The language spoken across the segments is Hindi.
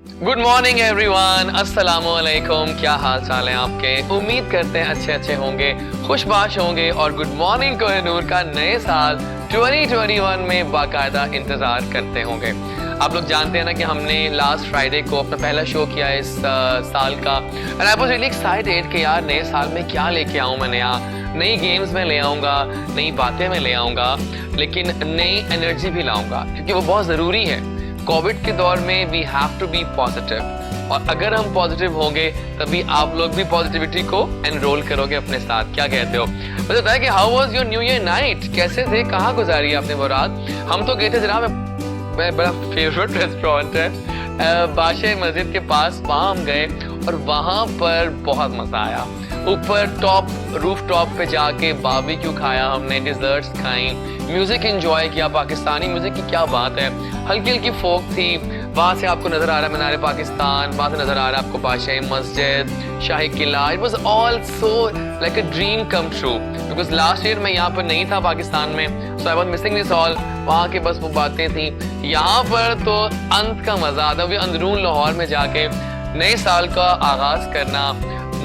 गुड मॉर्निंग एवरीवन, अस्सलामुअलैकुम। क्या हाल चाल है आपके? उम्मीद करते हैं अच्छे होंगे, खुशबाश होंगे और गुड मॉर्निंग कोहिनूर का नए साल 2021 में बाकायदा इंतजार करते होंगे। आप लोग जानते हैं ना कि हमने लास्ट फ्राइडे को अपना पहला शो किया इस साल का, and I was really excited कि यार नए साल में क्या लेके आऊँ मैं नया, नई गेम्स में ले आऊँगा, नई बातें मैं ले आऊँगा, लेकिन नई एनर्जी भी लाऊंगा क्योंकि वो बहुत ज़रूरी है। कोविड के दौर में we have to be positive, और अगर हम पॉजिटिव होंगे तभी आप लोग भी पॉजिटिविटी को एनरोल करोगे अपने साथ। क्या कहते हो? मुझे बताया कि how was your new year night, कैसे थे, कहाँ गुजारी आपने वो रात? हम तो गए थे जनाब, मेरा बड़ा फेवरेट रेस्टोरेंट है बादशाह मस्जिद के पास, वहाँ हम गए और वहाँ पर बहुत मजा आया। ऊपर रूफ टॉप पे जाके बारबेक्यू खाया हमने, डिजर्ट्स खाई, म्यूजिक एंजॉय किया। पाकिस्तानी म्यूजिक की क्या बात है, हल्की हल्की फोक थी। वहाँ से आपको नजर आ रहा है मीनार पाकिस्तान, वहाँ से नजर आ रहा है आपको Badshahi Masjid, Shahi Qila. It was also like a dream come true, because last year मैं यहाँ पर नहीं था पाकिस्तान में, so I was missing this all. वहाँ के बस वो बातें थी। यहाँ पर तो अंत का मजा आता है, अंदरून लाहौर में जाके नए साल का आगाज करना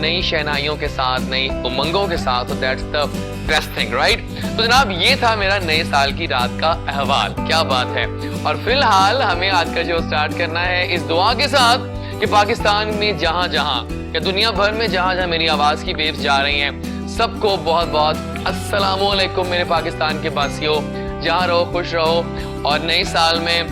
नई शहनाइयों के साथ, नई उमंगों के साथ, तो that's the best thing, right? तो जनाब ये था मेरा नए साल की रात का अहवाल। क्या बात है। और फिलहाल हमें आज का शो स्टार्ट करना है इस दुआ के साथ कि पाकिस्तान में जहां जहां या दुनिया भर में जहां जहां मेरी आवाज की वेव्स जा रही हैं, सबको बहुत बहुत अस्सलामुअलैकुम मेरे पाकिस्तान के वासियों। जहां रहो खुश रहो और नए साल में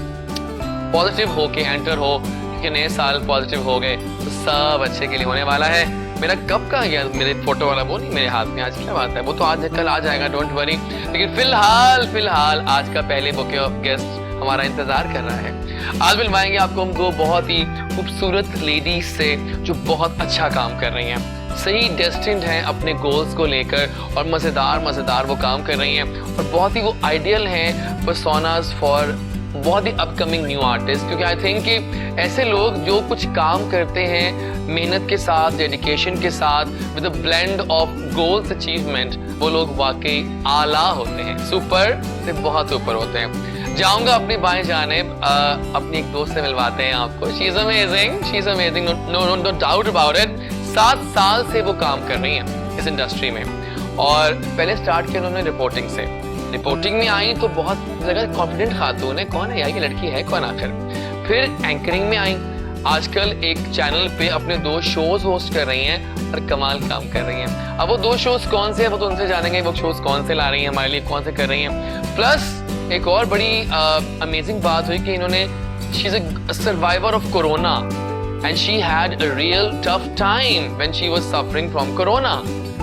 पॉजिटिव होके एंटर हो, क्योंकि नए साल पॉजिटिव हो गए तो सब अच्छे के लिए होने वाला है। मेरा कब का गया मेरे फोटो वाला, वो नहीं मेरे हाथ में आज, क्या बात है, वो तो आज कल आ जाएगा, डोंट वरी। लेकिन फिलहाल आज का पहले बुके ऑफ गेस्ट हमारा इंतजार कर रहा है। आज मिलवाएंगे आपको हम दो बहुत ही खूबसूरत लेडीज से जो बहुत अच्छा काम कर रही हैं, सही डेस्टिन्ड हैं अपने गोल्स को लेकर, और मजेदार वो काम कर रही हैं, और बहुत ही वो आइडियल हैं पर्सोनास फॉर बहुत ही अपकमिंग न्यू आर्टिस्ट। क्योंकि आई थिंक कि ऐसे लोग जो कुछ काम करते हैं मेहनत के साथ, डेडिकेशन के साथ, with a blend of goals achievement, वो लोग वाकई आला होते हैं, सुपर से बहुत ऊपर होते हैं। जाऊंगा अपनी बाएं जानिब, अपनी एक दोस्त से मिलवाते हैं आपको। She is amazing, no doubt about it. 7 साल से वो काम कर रही हैं इस इंडस्ट्री में, और पहले स्टार्ट किया उन्होंने रिपोर्टिंग से। रिपोर्टिंग में आई तो बहुत जगह कॉन्फिडेंट खातून है, कौन है यार ये लड़की है कौन आखिर। फिर एंकरिंग में आई, आजकल एक चैनल पे अपने 2 शोज होस्ट कर रही हैं और कमाल काम कर रही हैं। अब वो 2 शोज कौन से हैं वो तो उनसे जानेंगे, वो शोज कौन से ला रही हैं हमारे लिए, कौन से कर रही हैं। प्लस एक और बड़ी अमेजिंग बात हुई कि इन्होंने, she is a survivor of corona and she had a real tough time when she was suffering from corona.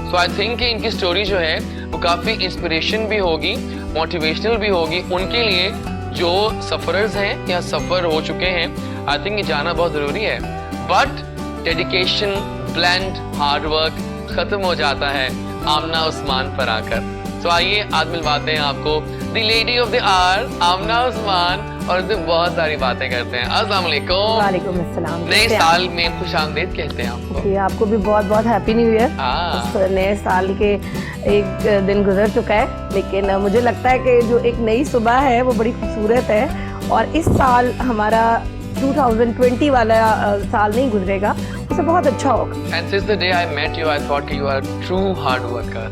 So I think कि इनकी स्टोरी जो है वो काफी इंस्पिरेशन भी होगी, मोटिवेशनल भी होगी उनके लिए जो सफरर्स हैं या सफर हो चुके हैं। आई थिंक ये जाना बहुत जरूरी है, but dedication, blend, hard work खत्म हो जाता है आमना उस्मान पर आकर। तो आइए आज मिलवाते हैं आपको the lady of the hour Amna Usman, और उससे बहुत सारी बातें करते हैं। अस्सलाम वालेकुम। वालेकुम अस्सलाम। नए साल में खुशामदीद कहते हैं आपको। जी आपको भी बहुत बहुत हैप्पी न्यू ईयर। नए साल के एक दिन गुजर चुका है, लेकिन मुझे लगता है कि जो एक नई सुबह है वो बड़ी खूबसूरत है, और इस साल हमारा 2020 वाला साल नहीं गुजरेगा, उसे बहुत अच्छा होगा। And since the day I met you, I thought कि you are a true hard worker.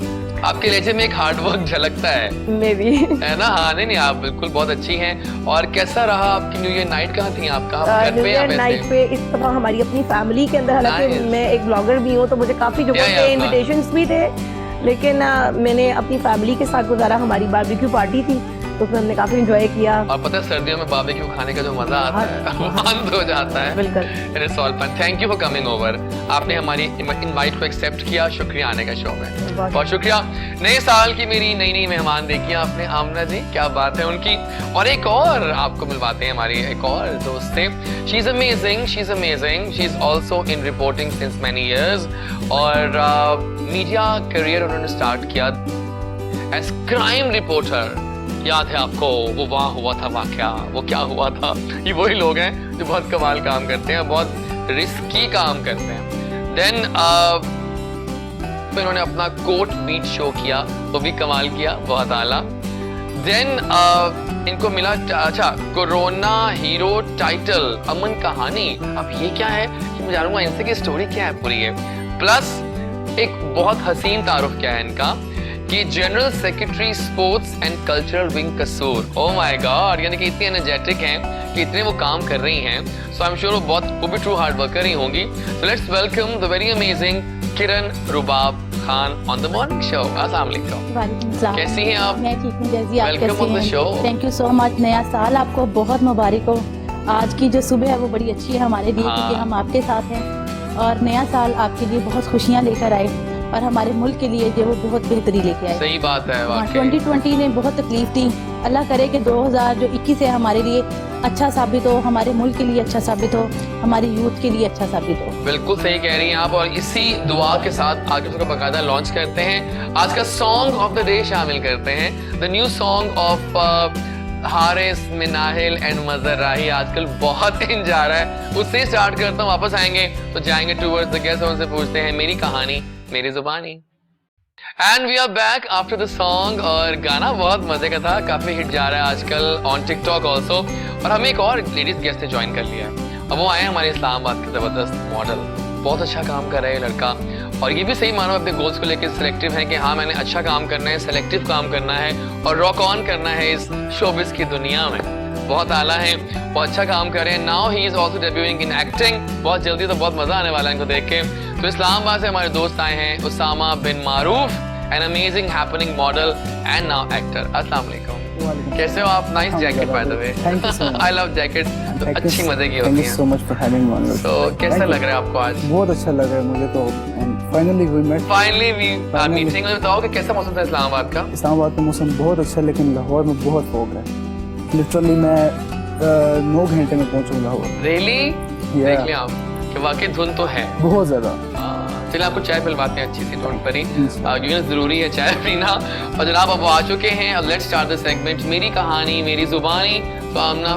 आपके लहजे में एक हार्ड वर्क झलकता है, मे भी, है ना? हाँ, नहीं आप बिल्कुल बहुत अच्छी हैं। और कैसा रहा आपकी न्यू ईयर नाइट? कहाँ थी आप? कहाँ घर पे या वैसे? नाइट पे इस दफा हमारी अपनी फैमिली के अंदर, हालांकि मैं एक ब्लॉगर भी हूँ तो मुझे काफी जो इनविटेशंस भी थे, लेकिन मैंने अपनी फैमिली के साथ गुजारा। हमारी बारबेक्यू पार्टी थी तो उसमें हमने काफी एंजॉय किया। और पता है सर्दियों में बारबेक्यू खाने का जो मजा आता है बंद हो जाता है। बिल्कुल। It's all fun. Thank you for coming over. आपने हमारी इनवाइट को एक्सेप्ट किया, शुक्रिया आने का शो में, बहुत शुक्रिया। नए साल की मेरी नई मेहमान देखी आपने आमना जी, क्या बात है उनकी। और एक और आपको मिलवाते हैं हमारी एक और दोस्त से। She is amazing, she is also in reporting since many years, और मीडिया करियर उन्होंने स्टार्ट किया एज क्राइम रिपोर्टर। याद है आपको वो वहाँ हुआ था वाकया, वो क्या हुआ था? ये वही लोग हैं जो बहुत कमाल काम करते हैं, बहुत रिस्की काम करते हैं। देन इन्होंने अपना कोर्ट बीट शो किया, वो भी कमाल किया, बहुत आला। देन इनको मिला अच्छा कोरोना हीरो टाइटल अमन कहानी। अब ये क्या है कि मैं जानूंगा इनसे की स्टोरी क्या है पूरी है। प्लस एक बहुत हसीन तारुफ क्या है इनका कि general secretary sports and cultural wing Kasur. Oh my God, यानी कि इतनी एनर्जेटिक हैं कि इतने वो काम कर रही हैं। सो आई एम श्योर वो भी ट्रू हार्ड वर्कर ही होंगी। सो let's welcome the very amazing Kiran Rubab Khan on the morning show. अस्सलाम वालेकुम, कैसी हैं आप? मैं ठीक हूँ, जैसी आप welcome on the show. Thank you so much. नया साल आपको बहुत मुबारक हो। आज की जो सुबह है वो बड़ी अच्छी है हमारे लिए, क्योंकि हम आपके साथ हैं और नया साल आपके लिए बहुत खुशियाँ लेकर आए और हमारे मुल्क के लिए जो वो बहुत बेहतरी लेके आए। सही बात है। 2020 ने बहुत तकलीफ थी, अल्लाह करे कि 2021 है हमारे लिए अच्छा साबित हो, हमारे मुल्क के लिए अच्छा साबित हो, हमारी यूथ के लिए अच्छा साबित हो। बिल्कुल सही कह रही हैं आप, और इसी दुआ के साथ आगे उसका बकायदा लॉन्च करते हैं। आज का सॉन्ग ऑफ द डे शामिल करते हैं, the new song of Haris Minahil and मजर राही। आजकल बहुत इन जा रहा है, उससे स्टार्ट करता हूँ। वापस आएंगे तो जाएंगे टूवर्ड्स द गेस्ट, उनसे पूछते हैं मेरी कहानी मेरी जुबानी। And we are back after the song, और गाना बहुत मजे का था, काफी हिट जा रहा है आजकल ऑन टिकटॉक ऑल्सो। और हमें एक और लेडीज गेस्ट ने ज्वाइन कर लिया है। अब वो आए हमारे इस्लामाबाद के जबरदस्त मॉडल, बहुत अच्छा काम कर रहा है लड़का, और ये भी सही मानो अपने गोल्स को लेकर सिलेक्टिव है कि हाँ मैंने अच्छा काम करना है, सेलेक्टिव काम करना है और रॉक ऑन करना है इस शोबिस की दुनिया में। बहुत आला है, बहुत अच्छा काम कर रहे हैं। Now he is also debuting in acting. बहुत जल्दी तो बहुत मजा आने वाला है इनको देख के। तो इस्लामाबाद से हमारे दोस्त आए हैं Usama bin Maroof, an amazing happening model and now actor. अस्सलाम वालेकुम, कैसे हो आप? Nice jacket by the way, thank you so much. I love jacket, तो अच्छी मजे की होती थैंक है। You so much for having me on your. तो कैसा लग रहा है आपको आज? बहुत अच्छा लग रहा है मुझे तो, and finally we met. Finally we are meeting. मुझे बताओ कि कैसा मौसम था इस्लामाबाद का? इस्लामाबाद का मौसम बहुत अच्छा है, लेकिन लाहौर में बहुत फॉग है। लिटरली मैं 9 घंटे में पहुंचूंगा लाहौर। रियली? Yeah. देख लिया आप कि वाकई धुंध तो है बहुत ज्यादा। चलिए आपको चाय पिलवाते हैं अच्छी सी, डोंट वरी, क्योंकि जरूरी है चाय पीना। और जनाब अब आ चुके हैं, और लेट्स स्टार्ट द सेगमेंट मेरी कहानी मेरी जुबानी। तो आमना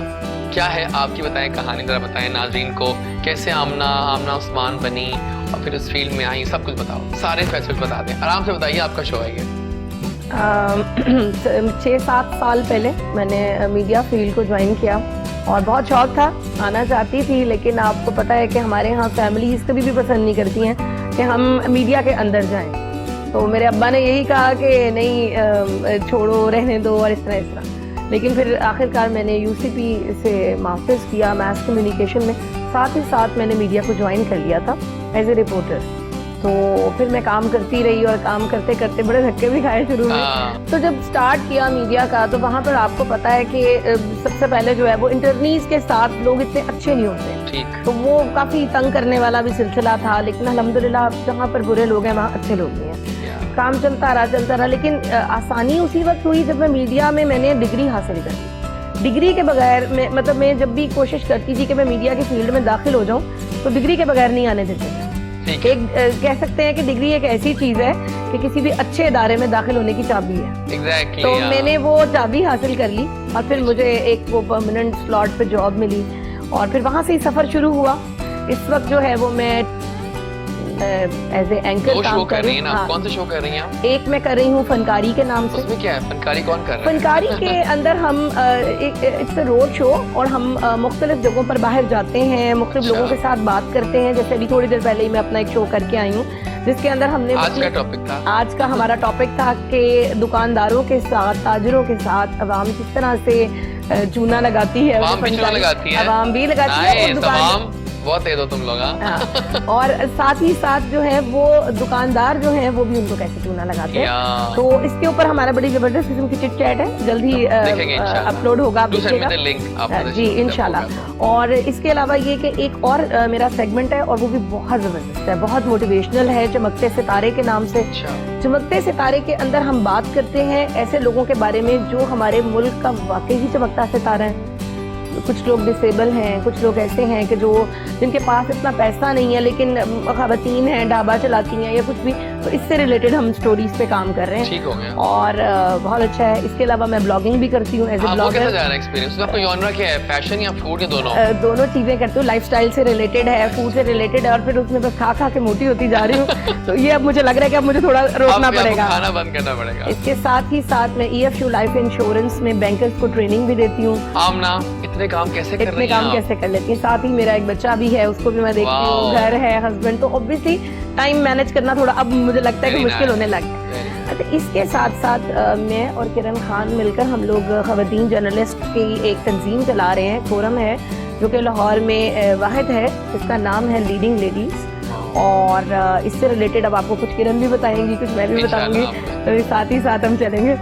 क्या है आपकी, बताएं कहानी, जरा बताएं नाज़रीन को, कैसे आमना उस्मान बनी और फिर उस फील्ड में आई, सब कुछ बताओ, सारे फैक्ट्स बता दें, आराम से बताइए, आपका शो है ये। 6-7 साल पहले मैंने मीडिया फील्ड को ज्वाइन किया और बहुत शौक था, आना चाहती थी, लेकिन आपको पता है कि हमारे यहाँ फैमिलीज कभी भी पसंद नहीं करती हैं कि हम मीडिया के अंदर जाएं। तो मेरे अब्बा ने यही कहा कि नहीं छोड़ो, रहने दो, और इस तरह। लेकिन फिर आखिरकार मैंने यूसीपी से मास्टर्स किया मैस कम्युनिकेशन में, साथ ही साथ मैंने मीडिया को ज्वाइन कर लिया था एज ए रिपोर्टर। तो फिर मैं काम करती रही और काम करते करते बड़े धक्के भी खाए शुरू में। तो जब स्टार्ट किया मीडिया का, तो वहाँ पर आपको पता है कि सबसे पहले जो है वो इंटरनीज के साथ लोग इतने अच्छे नहीं होते, ठीक। तो वो काफ़ी तंग करने वाला भी सिलसिला था। लेकिन अल्हम्दुलिल्लाह जहाँ पर बुरे लोग हैं वहाँ अच्छे लोग भी हैं। काम चलता रहा, लेकिन आसानी उसी वक्त हुई जब मैं मीडिया में मैंने डिग्री हासिल कर ली। डिग्री के बगैर मैं जब भी कोशिश करती थी कि मैं मीडिया के फील्ड में दाखिल हो जाऊँ, तो डिग्री के बगैर नहीं आने देते थे। एक कह सकते हैं कि डिग्री एक ऐसी चीज है कि किसी भी अच्छे इदारे में दाखिल होने की चाबी है। Exactly, तो मैंने वो चाबी हासिल कर ली और फिर मुझे एक वो परमानेंट स्लॉट पे जॉब मिली और फिर वहाँ से ही सफर शुरू हुआ। इस वक्त जो है वो मैं एज ए एंकर काम कर रही हूँ। कौन से शो कर रही हैं आप? एक मैं कर रही हूँ फनकारी के नाम से। उसमें क्या है? फनकारी कौन कर रहा है? फनकारी के अंदर हम इट्स अ रोड शो, और हम मुख्तलिफ जगहों पर बाहर जाते हैं, मुख्तलिफ लोगों के साथ बात करते हैं। जैसे अभी थोड़ी देर पहले ही मैं अपना एक शो करके आई हूँ, जिसके अंदर हमने आज का टॉपिक था, आज का हमारा टॉपिक था कि दुकानदारों के साथ, ताजरों के साथ अवाम किस तरह से चूना लगाती है। अवाम भी चूना लगाती है, अवाम भी लगाती है, और बहुत तेज हो तुम लोग। और साथ ही साथ जो है वो दुकानदार जो है वो भी उनको कैसे चूना लगाते हैं। तो इसके ऊपर हमारा बड़ी जबरदस्त किस्म की चिट चैट है, जल्द ही अपलोड होगा, आप देखिएगा जी इंशाल्लाह। और इसके अलावा ये कि एक और मेरा सेगमेंट है और वो भी बहुत जबरदस्त है, बहुत मोटिवेशनल है, चमकते सितारे के नाम से। चमकते सितारे के अंदर हम बात करते हैं ऐसे लोगों के बारे में जो हमारे मुल्क का वाकई ही चमकता सितारा है। कुछ लोग डिसेबल हैं, कुछ लोग ऐसे हैं कि जो जिनके पास इतना पैसा नहीं है, लेकिन खवातीन हैं, ढाबा चलाती हैं या कुछ भी, तो इससे रिलेटेड हम स्टोरीज पे काम कर रहे हैं। ठीक हो गया। और बहुत अच्छा है। इसके अलावा मैं ब्लॉगिंग भी करती हूँ एज ए वो कैसा ब्लॉगर। जा रहा है एक्सपीरियंस? आपका जॉनरा क्या है, फैशन या फूड या दोनों? दोनों चीजें करती हूँ। लाइफस्टाइल से रिलेटेड है, फूड से रिलेटेड है, और फिर उसमें बस खा खा के मोटी होती जा रही हूँ। तो ये अब मुझे लग रहा है कि अब मुझे थोड़ा रोकना पड़ेगा, खाना बंद करना पड़ेगा। इसके साथ ही साथ मैं EFU लाइफ इंश्योरेंस में बैंकर्स को ट्रेनिंग भी देती हूँ। आमना इतने काम कैसे कर रही इतने हैं काम आप? कैसे कर लेती हैं। साथ ही मेरा एक बच्चा भी है, उसको भी मैं देखती हूँ, वाओ। घर है, हस्बैंड, तो ऑब्वियसली टाइम मैनेज करना थोड़ा अब मुझे लगता है कि Very मुश्किल nice. होने लग गया। Very nice. अच्छा, इसके साथ साथ मैं और किरण खान मिलकर हम लोग खवातीन जर्नलिस्ट की एक तंजीम चला रहे हैं, फोरम है जो कि लाहौर में वाहिद है, इसका नाम है लीडिंग लेडीज। और इससे रिलेटेड अब आपको कुछ किरण भी बताएंगी, कुछ मैं भी बताऊंगी, तो साथ ही साथ हम चलेंगे।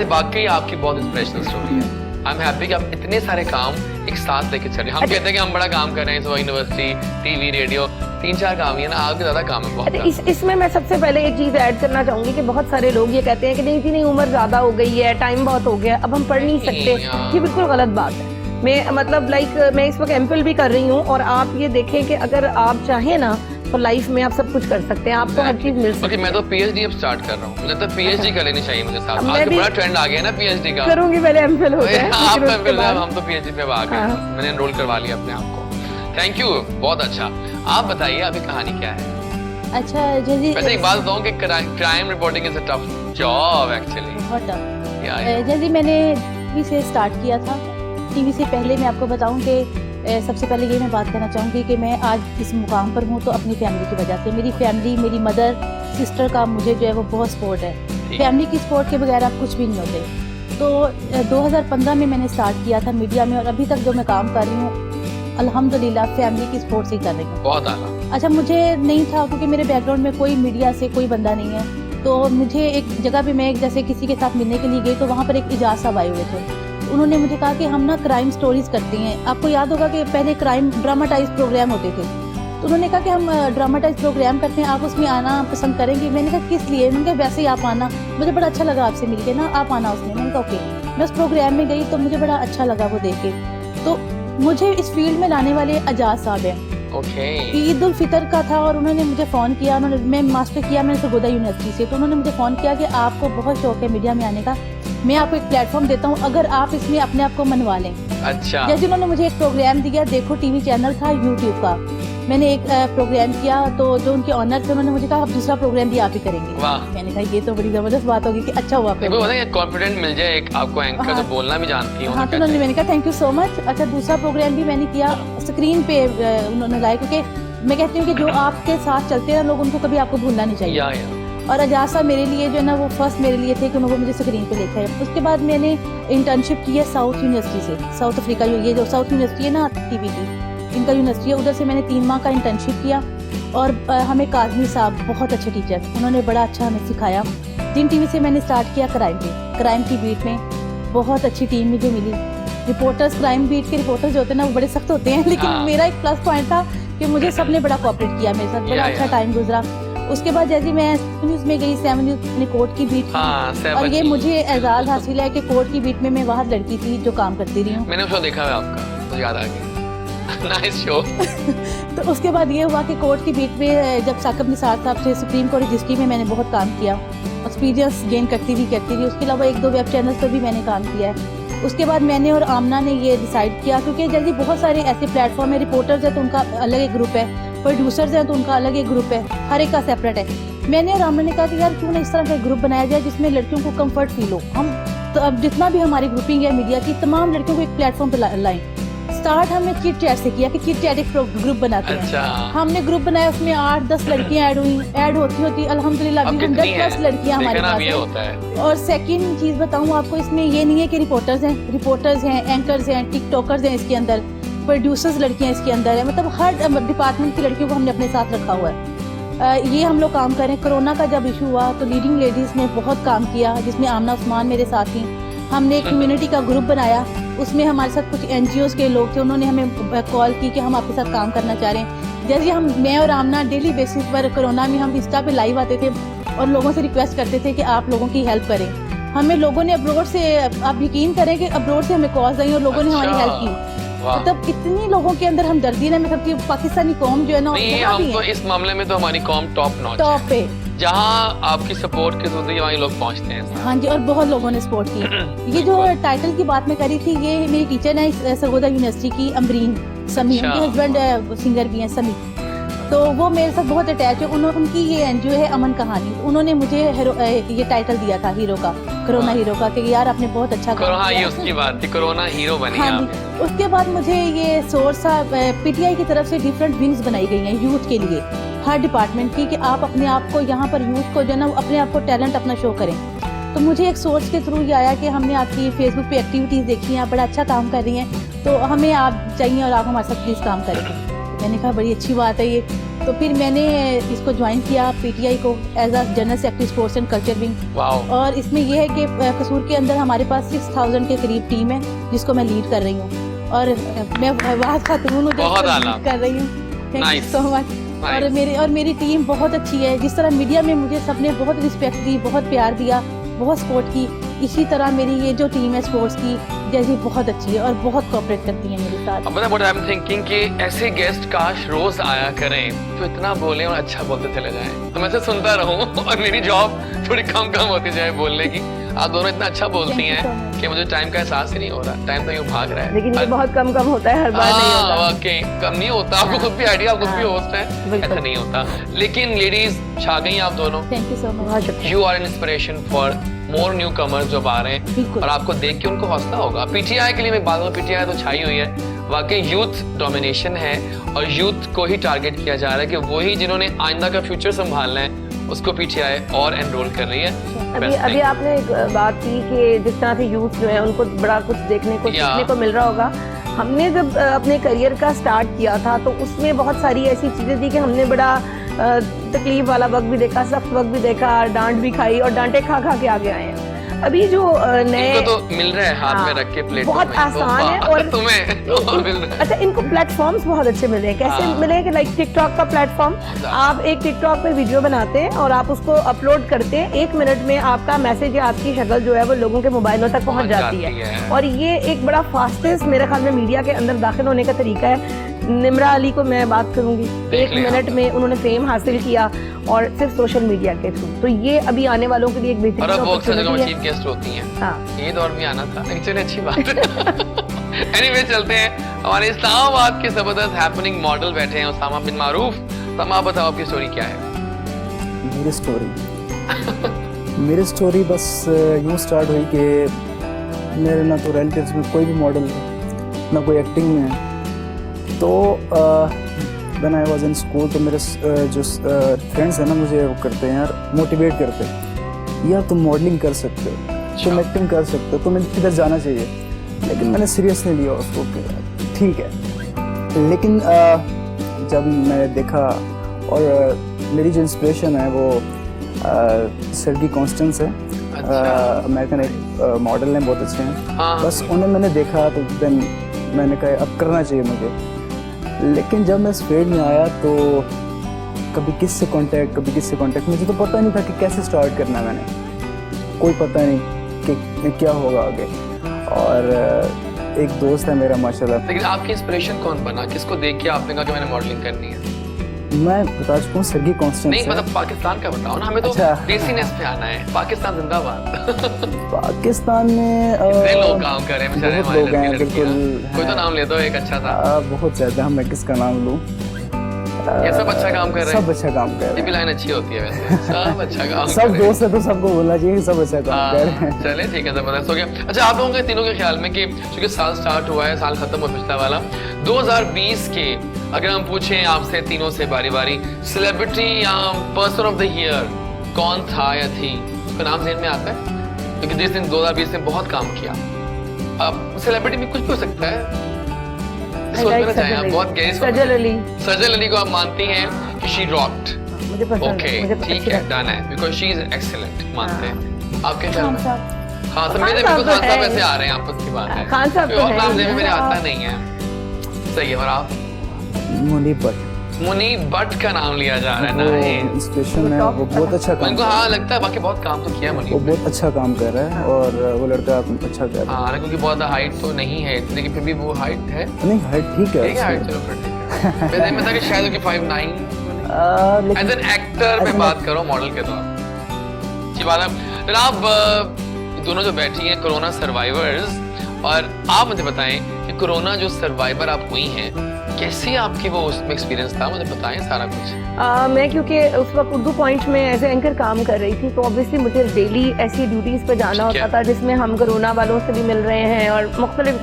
बाकी आपकी बहुत इंस्पिरेशनल स्टोरी है। आई एम हैप्पी कि आप इतने सारे काम एक साथ लेके चले। हम कहते हैं कि हम बड़ा काम कर रहे हैं, सुबह यूनिवर्सिटी, टीवी, रेडियो, 3-4 काम ही है ना, आपके ज्यादा काम है बहुत। अच्छा, इसमें मैं सबसे पहले एक चीज ऐड करना चाहूंगी कि बहुत सारे लोग ये कहते हैं कि नहीं जी नहीं, उम्र ज्यादा हो गई है, टाइम बहुत हो गया, अब हम पढ़ नहीं सकते। ये बिल्कुल गलत बात है। मैं मतलब मैं इस वक्त MPhil भी कर रही हूँ, और आप ये देखें कि अगर आप चाहें ना तो लाइफ में आप सब कुछ कर सकते हैं, आपको हर चीज मिल सकती है। मैं तो PhD अब स्टार्ट कर रहा हूँ, मुझे तो PhD कर लेनी चाहिए मुझे साथ। मैं आज भी बड़ा ट्रेंड आ गया ना PhD का। करूंगी, पहले MPhil हो जाए, आप फिर उसके बाद- हम तो PhD पे आ गए। मैंने एनरोल करवा लिया अपने आप को। थैंक यू, बहुत अच्छा। आप बताइए अभी कहानी क्या है? अच्छा जैसे वैसे एक बात बताऊं कि crime reporting is a tough job actually. बहुत टफ। जैसे मैंने टीवी से स्टार्ट किया था, टीवी से पहले मैं आपको बताऊं कि सबसे पहले ये मैं बात करना चाहूँगी कि मैं आज इस मुकाम पर हूँ तो अपनी फैमिली की वजह से। मेरी फैमिली, मेरी मदर, सिस्टर का मुझे जो है वो बहुत सपोर्ट है। फैमिली की सपोर्ट के बगैर आप कुछ भी नहीं होते। तो 2015 में मैंने स्टार्ट किया था मीडिया में, और अभी तक जो मैं काम कर रही हूँ अल्हम्दुलिल्लाह फैमिली की सपोर्ट से ही कर रही हूँ। बहुत आला। अच्छा, मुझे नहीं था क्योंकि मेरे बैकग्राउंड में कोई मीडिया से कोई बंदा नहीं है, तो मुझे एक जगह पे मैं जैसे किसी के साथ मिलने के लिए गई तो वहाँ पर एक इजाज़ साहब आए हुए थे। उन्होंने मुझे कहा कि हम ना क्राइम स्टोरीज करते हैं। आपको याद होगा कि पहले क्राइम ड्रामाटाइज प्रोग्राम होते थे, तो उन्होंने कहा कि हम ड्रामाटाइज प्रोग्राम करते हैं, आप उसमें आना पसंद करेंगे? मैंने कहा किस लिए? मैंने कहा वैसे ही आप आना, मुझे बड़ा अच्छा लगा आपसे मिलके ना, आप आना उसमें। मैंने कहा ओके। मैं उस प्रोग्राम में गई तो मुझे बड़ा अच्छा लगा वो देख के। तो मुझे इस फील्ड में लाने वाले एजाज साहब हैं। ईद उल फितर का था और उन्होंने मुझे फ़ोन किया। उन्होंने, मैं मास्टर किया मैंने सरगोदा यूनिवर्सिटी से, तो उन्होंने मुझे फ़ोन किया कि आपको बहुत शौक है मीडिया में आने का, मैं आपको एक प्लेटफॉर्म देता हूँ अगर आप इसमें अपने आप को मनवा लें। अच्छा। जैसे उन्होंने मुझे एक प्रोग्राम दिया, देखो टीवी चैनल था यूट्यूब का, मैंने एक प्रोग्राम किया, तो जो उनके ऑनर थे उन्होंने मुझे कहा अब दूसरा प्रोग्राम भी आप ही करेंगे। वाह। मैंने कहा ये तो बड़ी जबरदस्त बात होगी कि अच्छा हुआ। कॉन्फिडेंट मिल जाए एक आपको एंकर जो बोलना भी जानती हूँ। हाँ, तो उन्होंने, मैंने कहा थैंक यू सो मच। अच्छा, दूसरा प्रोग्राम भी मैंने किया, स्क्रीन पे उन्होंने लाया, क्योंकि मैं कहती हूँ कि जो आपके साथ चलते हैं लोग, उनको कभी आपको भूलना नहीं चाहिए। और एजाज साहब मेरे लिए जो है ना वो फर्स्ट मेरे लिए थे कि उन्होंने मुझे स्क्रीन पे देखा है। उसके बाद मैंने इंटर्नशिप की है साउथ यूनिवर्सिटी से, साउथ अफ्रीका, ये जो साउथ यूनिवर्सिटी है ना टीवी की, इनका यूनिवर्सिटी है, उधर से मैंने 3 माह का इंटर्नशिप किया। और हमें काजमी साहब बहुत अच्छे टीचर, उन्होंने बड़ा अच्छा हमें सिखाया। दिन टीवी से मैंने स्टार्ट किया क्राइम की बीट में, बहुत अच्छी टीम मुझे मिली। रिपोर्टर्स, क्राइम बीट के रिपोर्टर्स जो होते हैं ना वो बड़े सख्त होते हैं, लेकिन मेरा एक प्लस पॉइंट था कि मुझे सबने बड़ा कोऑपरेट किया मेरे साथ, बड़ा अच्छा टाइम गुजरा। उसके बाद जैसे मैं न्यूज़ में गई, 7 न्यूज़ अपने कोर्ट की बीट की, और ये मुझे एजाज हासिल है कि कोर्ट की बीट में मैं वहाँ लड़की थी जो काम करती रही हूँ। मैंने शो देखा है आपका, तो याद आ गया। Nice show. तो उसके बाद ये हुआ कि कोर्ट की बीट में जब साकिब निसार साहब थे, सुप्रीम कोर्ट रजिस्ट्री में मैंने बहुत काम किया, एक्सपीरियंस गेन करती रही। उसके अलावा 1-2 वेब चैनल्स पर भी मैंने काम किया है। उसके बाद मैंने और आमना ने ये डिसाइड किया, क्योंकि जैसे बहुत सारे ऐसे प्लेटफॉर्म है, रिपोर्टर्स है तो उनका अलग एक ग्रुप है, प्रोड्यूसर्स हैं तो उनका अलग एक ग्रुप है, हर एक का सेपरेट है। मैंने और आमना ने कहा कि यार क्यों ना इस तरह का ग्रुप बनाया जाए जिसमें लड़कियों को कंफर्ट फील हो। हम तो अब जितना भी हमारी ग्रुपिंग है मीडिया की, तमाम लड़कियों को एक प्लेटफॉर्म पर लाएं। स्टार्ट हमने चिट चैट से किया कि चिट चैट एक ग्रुप बनाते हैं। अच्छा। हमने ग्रुप बनाया, उसमें 8-10 लड़कियां ऐड होती अल्हम्दुलिल्लाह अभी 100+ लड़कियां हमारे पास हैं। और सेकंड चीज बताऊं आपको, इसमें ये नहीं है कि रिपोर्टर्स हैं, एंकर्स हैं, टिकटॉकर्स हैं, इसके अंदर प्रोड्यूसर्स लड़कियां इसके अंदर है, मतलब हर डिपार्टमेंट की लड़कियों को हमने अपने साथ रखा हुआ है। ये हम लोग काम करें। कोरोना का जब इशू हुआ तो लीडिंग लेडीज़ ने बहुत काम किया, जिसमें आमना उस्मान मेरे साथ थी। हमने एक कम्युनिटी का ग्रुप बनाया, उसमें हमारे साथ कुछ NGOs के लोग थे, उन्होंने हमें कॉल की कि हम आपके साथ काम करना चाह रहे हैं। जैसे मैं और आमना डेली बेसिस पर कोरोना में हम इंस्टा पे लाइव आते थे और लोगों से रिक्वेस्ट करते थे कि आप लोगों की हेल्प करें। हमें लोगों ने अब्रोड से, आप यकीन करें कि अब्रोड से हमें कॉल्स आई और लोगों ने हमारी हेल्प की। मतलब इतनी लोगों के अंदर हमदर्दी है, मतलब कि पाकिस्तानी कौम जो है ना, हम तो इस मामले में तो हमारी कॉम टॉप नॉच टॉप पे। जहाँ आपकी सपोर्ट के थ्रू वहीं लोग पहुँचते हैं। हाँ जी, और बहुत लोगों ने सपोर्ट की। ये जो टाइटल की बात मैं करी थी, ये मेरी टीचर है सरगोदा यूनिवर्सिटी की, अमरीन समी, उनके हस्बैंड सिंगर भी हैं समी, तो वो मेरे साथ बहुत अटैच है। उनकी ये एनजीओ है अमन कहानी, उन्होंने मुझे ये टाइटल दिया था हीरो का, कोरोना हीरो का, कि यार आपने बहुत अच्छा काम हाँ, किया। ये उसकी बात थी, कोरोना हीरो बनी हाँ आप। जी, उसके बाद मुझे ये सोर्स पीटीआई की तरफ से डिफरेंट विंग्स बनाई गई हैं यूथ के लिए, हर डिपार्टमेंट की, कि आप अपने आप को यहाँ पर यूथ को जो ना अपने आप को टैलेंट अपना शो करें। तो मुझे एक सोर्स के थ्रू ये आया कि हमने आपकी फेसबुक पे एक्टिविटीज़ देखी हैं, आप बड़ा अच्छा काम कर रही हैं, तो हमें आप चाहिए और आप हमारे साथ प्लीज़ काम करें। मैंने कहा बड़ी अच्छी बात है ये, तो फिर मैंने इसको ज्वाइन किया पीटीआई को as a general secretary sports and culture wing. और इसमें यह है कि कसूर के अंदर हमारे पास 6000 के करीब टीम है जिसको मैं लीड कर रही हूँ, और मैं वाहिद खातून हूँ जो लीड कर रही हूँ। Thank you so much. और मेरी टीम बहुत अच्छी है। जिस तरह मीडिया में मुझे सबने बहुत रिस्पेक्ट दी, बहुत प्यार दिया, बहुत सपोर्ट की, इसी तरह मेरी ये जो टीम है स्पोर्ट्स की जैसी बहुत अच्छी है और बहुत कोऑपरेट करती है मेरे साथ। अब पता व्हाट आई एम थिंकिंग कि ऐसे गेस्ट काश रोज आया करें, तो इतना बोले और अच्छा बोलते चले जाएं, तो मैं से सुनता रहूं और मेरी जॉब थोड़ी कम होती जाए बोलने की। आप दोनों इतना अच्छा बोलती हैं कि मुझे टाइम का एहसास ही नहीं हो रहा, टाइम तो यूं भाग रहा है। लेकिन ये बहुत कम होता है, हर बार नहीं होता। वाकई कम नहीं होता, आपको खुद भी आइडिया, आप खुद भी होस्ट हैं, ऐसा नहीं होता। लेकिन लेडीज छा गई आप दोनों। Thank you so much. You are an inspiration for more newcomers जो आ रहे हैं, और आपको देख के उनको हौसला होगा। पीटीआई के लिए मैं बात करूं, पीटीआई तो छाई हुई है, वाकई यूथ डोमिनेशन है और यूथ को ही टारगेट किया जा रहा है कि वही जिन्होंने आइंदा का फ्यूचर संभालना है उसको पीटीआई और एनरोल कर रही है। अभी आपने एक बात की कि जिस तरह से यूथ जो है उनको बड़ा कुछ देखने को सीखने को मिल रहा होगा। हमने जब अपने करियर का स्टार्ट किया था तो उसमें बहुत सारी ऐसी चीजें थी कि हमने बड़ा तकलीफ वाला वक्त भी देखा, सख्त वक्त भी देखा, डांट भी खाई और डांटे खा के आगे आए हैं। अभी जो नए तो मिल रहा है हाथ में रख के प्लेट, बहुत आसान है और तुम्हें और मिल रहा है। अच्छा, इनको प्लेटफॉर्म्स बहुत अच्छे मिले हैं। कैसे मिले हैं कि लाइक टिकटॉक का प्लेटफॉर्म, आप एक टिकटॉक पे वीडियो बनाते हैं और आप उसको अपलोड करते हैं, 1 मिनट में आपका मैसेज या आपकी शक्ल जो है वो लोगों के मोबाइलों तक पहुंच जाती है। और ये एक बड़ा फास्टेस्ट मेरे ख्याल में मीडिया के अंदर दाखिल होने का तरीका है। निम्रा अली को मैं बात करूंगी, 1 मिनट में उन्होंने फेम हासिल किया और सिर्फ सोशल मीडिया के थ्रू। तो ये अभी आने वालों के लिए एक बेहतरीन अपॉर्चुनिटी है। चीफ गेस्ट होती हैं। हाँ, ये दौर भी आना था, लेकिन चलिए अच्छी बात है। एनीवे चलते हैं, हमारे इस्लामाबाद के जबरदस्त हैपनिंग मॉडल बैठे हैं उसामा बिन मारूफ। उसामा बताओ आपकी स्टोरी क्या है? मेरी स्टोरी बस यूँ स्टार्ट हुई कि मेरे ना तो रिलेटिव्स में कोई भी मॉडल है, ना कोई एक्टिंग में है। तो when I was in school तो मेरे जो फ्रेंड्स हैं ना मुझे वो करते हैं यार, मोटिवेट करते हैं, यार तुम मॉडलिंग कर सकते हो, तुम एक्टिंग कर सकते हो, तुम्हें किधर जाना चाहिए। लेकिन मैंने सीरियस नहीं लिया उसको, ठीक है। लेकिन जब मैंने देखा, और मेरी जो इंस्पिरेशन है वो सर्गी कॉन्स्टेंस है, अमेरिकन एक मॉडल हैं, बहुत अच्छे हैं। बस उन्हें मैंने देखा तो देन मैंने कहा अब करना चाहिए मुझे। लेकिन जब मैं इस फील्ड में आया तो कभी किससे कांटेक्ट, मुझे तो पता नहीं था कि कैसे स्टार्ट करना है। मैंने कोई पता नहीं कि क्या होगा आगे। और एक दोस्त है मेरा माशाल्लाह। लेकिन आपकी इंस्पिरेशन कौन बना, किसको देख के आपने कहा कि मैंने मॉडलिंग करनी है? मैं बता चुका हूँ, सर्गी कॉन्स्टेंस। नहीं मतलब पाकिस्तान का बताओ ना, हमें तो देसीनेस पे आना है। पाकिस्तान जिंदाबाद। पाकिस्तान में लोग काम कर रहे हैं बेचारे, बहुत लोग हैं, बिल्कुल। कोई तो नाम ले दो एक अच्छा सा। बहुत ज्यादा, मैं किसका नाम लूँ? ये सब अच्छा काम कर रहे हैं, सब अच्छा काम कर रहे हैं। ये भी लाइन अच्छी होती है वैसे, सब अच्छा काम सब दोस्त है तो सबको बोलना चाहिए कि सब अच्छा काम कर रहे हैं। चले ठीक है, जबरदस्त हो गया। अच्छा, आप लोगों के तीनों के ख्याल में कि चूंकि साल स्टार्ट हुआ है, साल खत्म हुआ पिछला वाला 2020 के, अगर हम पूछें आपसे तीनों से बारी बारी, सेलिब्रिटी या पर्सन ऑफ द ईयर कौन था या थी, उसका नाम ज़हन में आता है? क्योंकि जिस दिन 2020 में बहुत काम किया। अब सेलिब्रिटी में कुछ भी हो सकता है, बहुत गहरी। सजल अली को आप मानती हैं कि शी रॉक्ड? मुझे पसंद है, ओके ठीक है, डन है, बिकॉज़ शी इज एक्सीलेंट, मानते हैं। आपके ख्याल में? हाँ, तो मेरे बिल्कुल खान साहब ऐसे आ रहे हैं, आपस की बात है। खान साहब तो नाम में मेरे आता नहीं है। सही है। और आप? मुनीब भट्ट का नाम लिया जा रहा है ना, इंस्पिरेशन है, वो बहुत अच्छा काम। उनको हाँ लगता है, बाकी बहुत काम तो किया मुनीब, वो बहुत अच्छा काम कर रहा है और वो लड़का अच्छा कर रहा है। हाँ, क्योंकि बहुत हाइट तो नहीं है, लेकिन फिर भी वो हाइट है। नहीं, हाइट ठीक है, हाइट चलो फिर ठीक है। मैं था कि शायद उनकी 5'9" एज एन एक्टर मैं बात करो, मॉडल के तौर की बात है। जनाब दोनों जो बैठी हैं कोरोना सर्वाइवर्स, और आप मुझे बताएं कि कोरोना जो सर्वाइवर आप हुई हैं, कैसी आपकी वो उसमें एक्सपीरियंस था, मुझे बताएं सारा कुछ। मैं क्योंकि उस वक्त उर्दू पॉइंट में एज ए एंकर काम कर रही थी, तो ऑब्वियसली मुझे डेली ऐसी ड्यूटीज़ पे जाना होता था जिसमें हम कोरोना वालों से भी मिल रहे हैं, और मुख्तलिफ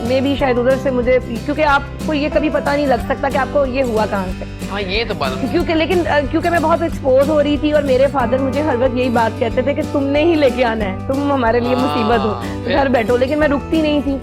में भी शायद उधर से मुझे, क्योंकि आपको ये कभी पता नहीं लग सकता कि आपको ये हुआ कहाँ से। हाँ ये तो बात, क्योंकि मैं बहुत एक्सपोज हो रही थी, और मेरे फादर मुझे हर वक्त यही बात कहते थे कि तुमने ही लेके आना है, तुम हमारे लिए मुसीबत हो, घर बैठो। लेकिन मैं रुकती नहीं थी।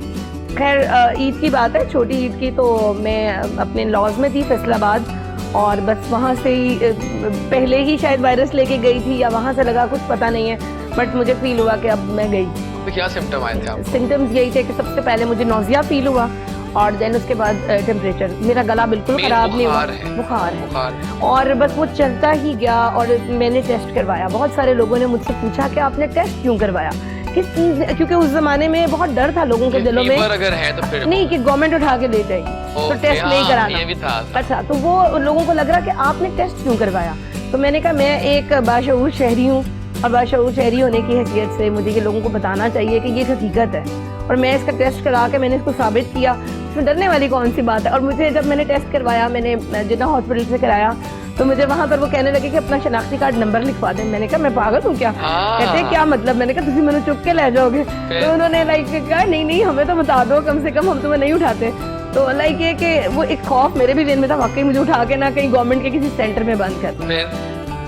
खैर ईद की बात है, छोटी ईद की, तो मैं अपने लॉज में थी फैसलाबाद, और बस वहाँ से ही पहले ही शायद वायरस लेके गई थी, या वहाँ से लगा, कुछ पता नहीं है, बट मुझे फील हुआ कि अब मैं गई। तो क्या सिम्टम आए थे आपको? सिम्टम्स यही थे कि सबसे पहले मुझे नौजिया फील हुआ, और देन उसके बाद टेम्परेचर, मेरा गला बिल्कुल खराब नहीं हुआ, बुखार है, और बस वो चलता ही गया। और मैंने टेस्ट करवाया। बहुत सारे लोगों ने मुझसे पूछा कि आपने टेस्ट क्यों करवाया, किस चीज, क्योंकि उस जमाने में बहुत डर था लोगों के दिलों में, अगर है तो फिर नहीं कि गवर्नमेंट उठा के ले जाएगी, तो टेस्ट नहीं कराना। ये भी था। अच्छा, तो वो लोगों को लग रहा कि आपने टेस्ट क्यों करवाया। तो मैंने कहा मैं एक बाशऊर शहरी हूँ, और बाशऊर शहरी होने की हैसियत से मुझे ये लोगों को बताना चाहिए कि ये हकीकत है, और मैं इसका टेस्ट करा के मैंने इसको साबित किया। इसमें डरने वाली कौन सी बात है। और मुझे जब मैंने टेस्ट करवाया, मैंने जिन्ना हॉस्पिटल से कराया, तो मुझे वहाँ पर वो कहने लगे कि अपना शनाख्ती कार्ड नंबर लिखवा दें। मैंने कहा मैं पागल हूँ क्या? कहते हैं क्या मतलब? मैंने कहा तुम मैंने चुप के ले जाओगे। तो उन्होंने कहा नहीं हमें तो बता दो, कम से कम हम तुम्हें नहीं उठाते। तो ये कि वो एक खौफ मेरे भी दिन में था, वाकई मुझे उठा के ना कहीं गवर्नमेंट के किसी सेंटर में बंद कर।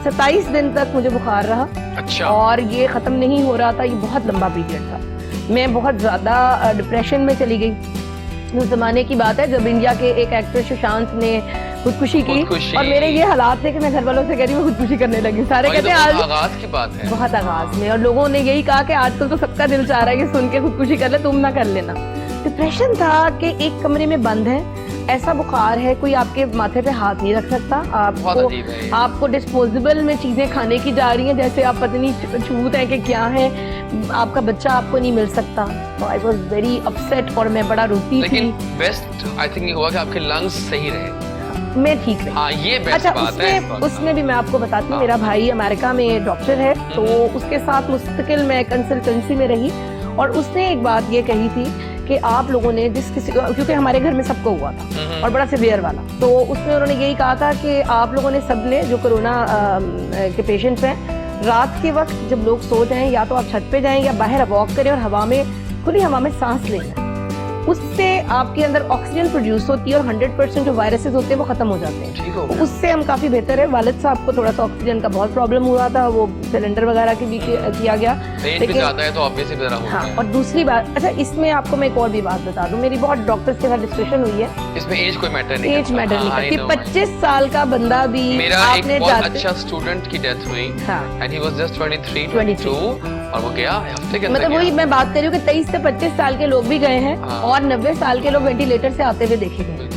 27 दिन तक मुझे बुखार रहा। अच्छा। और ये खत्म नहीं हो रहा था, ये बहुत लंबा पीरियड था। मैं बहुत ज्यादा डिप्रेशन में चली गई। उस जमाने की बात है जब इंडिया के एक एक्टर सुशांत ने खुदकुशी की, और मेरे ये हालात थे कि मैं घर वालों से कह रही हूँ खुदकुशी करने लगी। सारे कहते हैं आज आगाज की बात है, बहुत आगाज में, और लोगों ने यही कहा कि आजकल तो सबका दिल चाह रहा है कि सुन के खुदकुशी कर ले, तुम ना कर लेना। डिप्रेशन था कि एक कमरे में बंद है, ऐसा बुखार है, कोई आपके माथे पे हाथ नहीं रख सकता, आपको डिस्पोजेबल में चीजें खाने की जा रही हैं, जैसे आप पता नहीं छूत है कि क्या है, आपका बच्चा आपको नहीं मिल सकता। तो आई वॉज वेरी अपसेट, और मैं बड़ा रोती थी। लेकिन बेस्ट आई थिंक ये हुआ कि आपके लंग्स सही रहे, मैं ठीक रही। हाँ, ये बेस्ट बात है। उसमें भी मैं आपको बताती हूँ, मेरा भाई अमेरिका में डॉक्टर है, तो उसके साथ मुस्तकिल मैं कंसल्टेंसी में रही, और उसने एक बात ये कही थी कि आप लोगों ने क्योंकि हमारे घर में सबको हुआ था और बड़ा सिवियर वाला, तो उसमें उन्होंने यही कहा था कि आप लोगों ने सबने जो कोरोना के पेशेंट्स हैं, रात के वक्त जब लोग सो जाएं, या तो आप छत पे जाएं या बाहर वॉक करें और हवा में, खुली हवा में सांस लें, उससे आपके अंदर ऑक्सीजन प्रोड्यूस होती है और 100% जो वायरसेस होते हैं वो खत्म हो जाते हैं। ठीक हो तो उससे हम काफी बेहतर है। वालिद साहब को थोड़ा सा ऑक्सीजन का बहुत प्रॉब्लम हुआ था, वो सिलेंडर वगैरह की भी किया गया, लेकिन ज्यादा है तो ऑब्वियसली जरा होता है। और दूसरी बात, अच्छा इसमें आपको मैं एक और भी बात बता दूं, मेरी बहुत डॉक्टर्स के साथ डिस्कशन हुई है, इसमें एज कोई मैटर नहीं, एज मैटर नहीं करती। 25 साल का बंदा भी, मेरा एक बहुत अच्छा स्टूडेंट की डेथ हुई, एंड ही वाज जस्ट 23-22, और वो गया हफ्ते के अंदर। मतलब वही मैं बात कर रही हूँ कि 23 से 25 साल के लोग भी गए हैं, और 90 साल के लोग वेंटिलेटर से आते हुए देखे गए।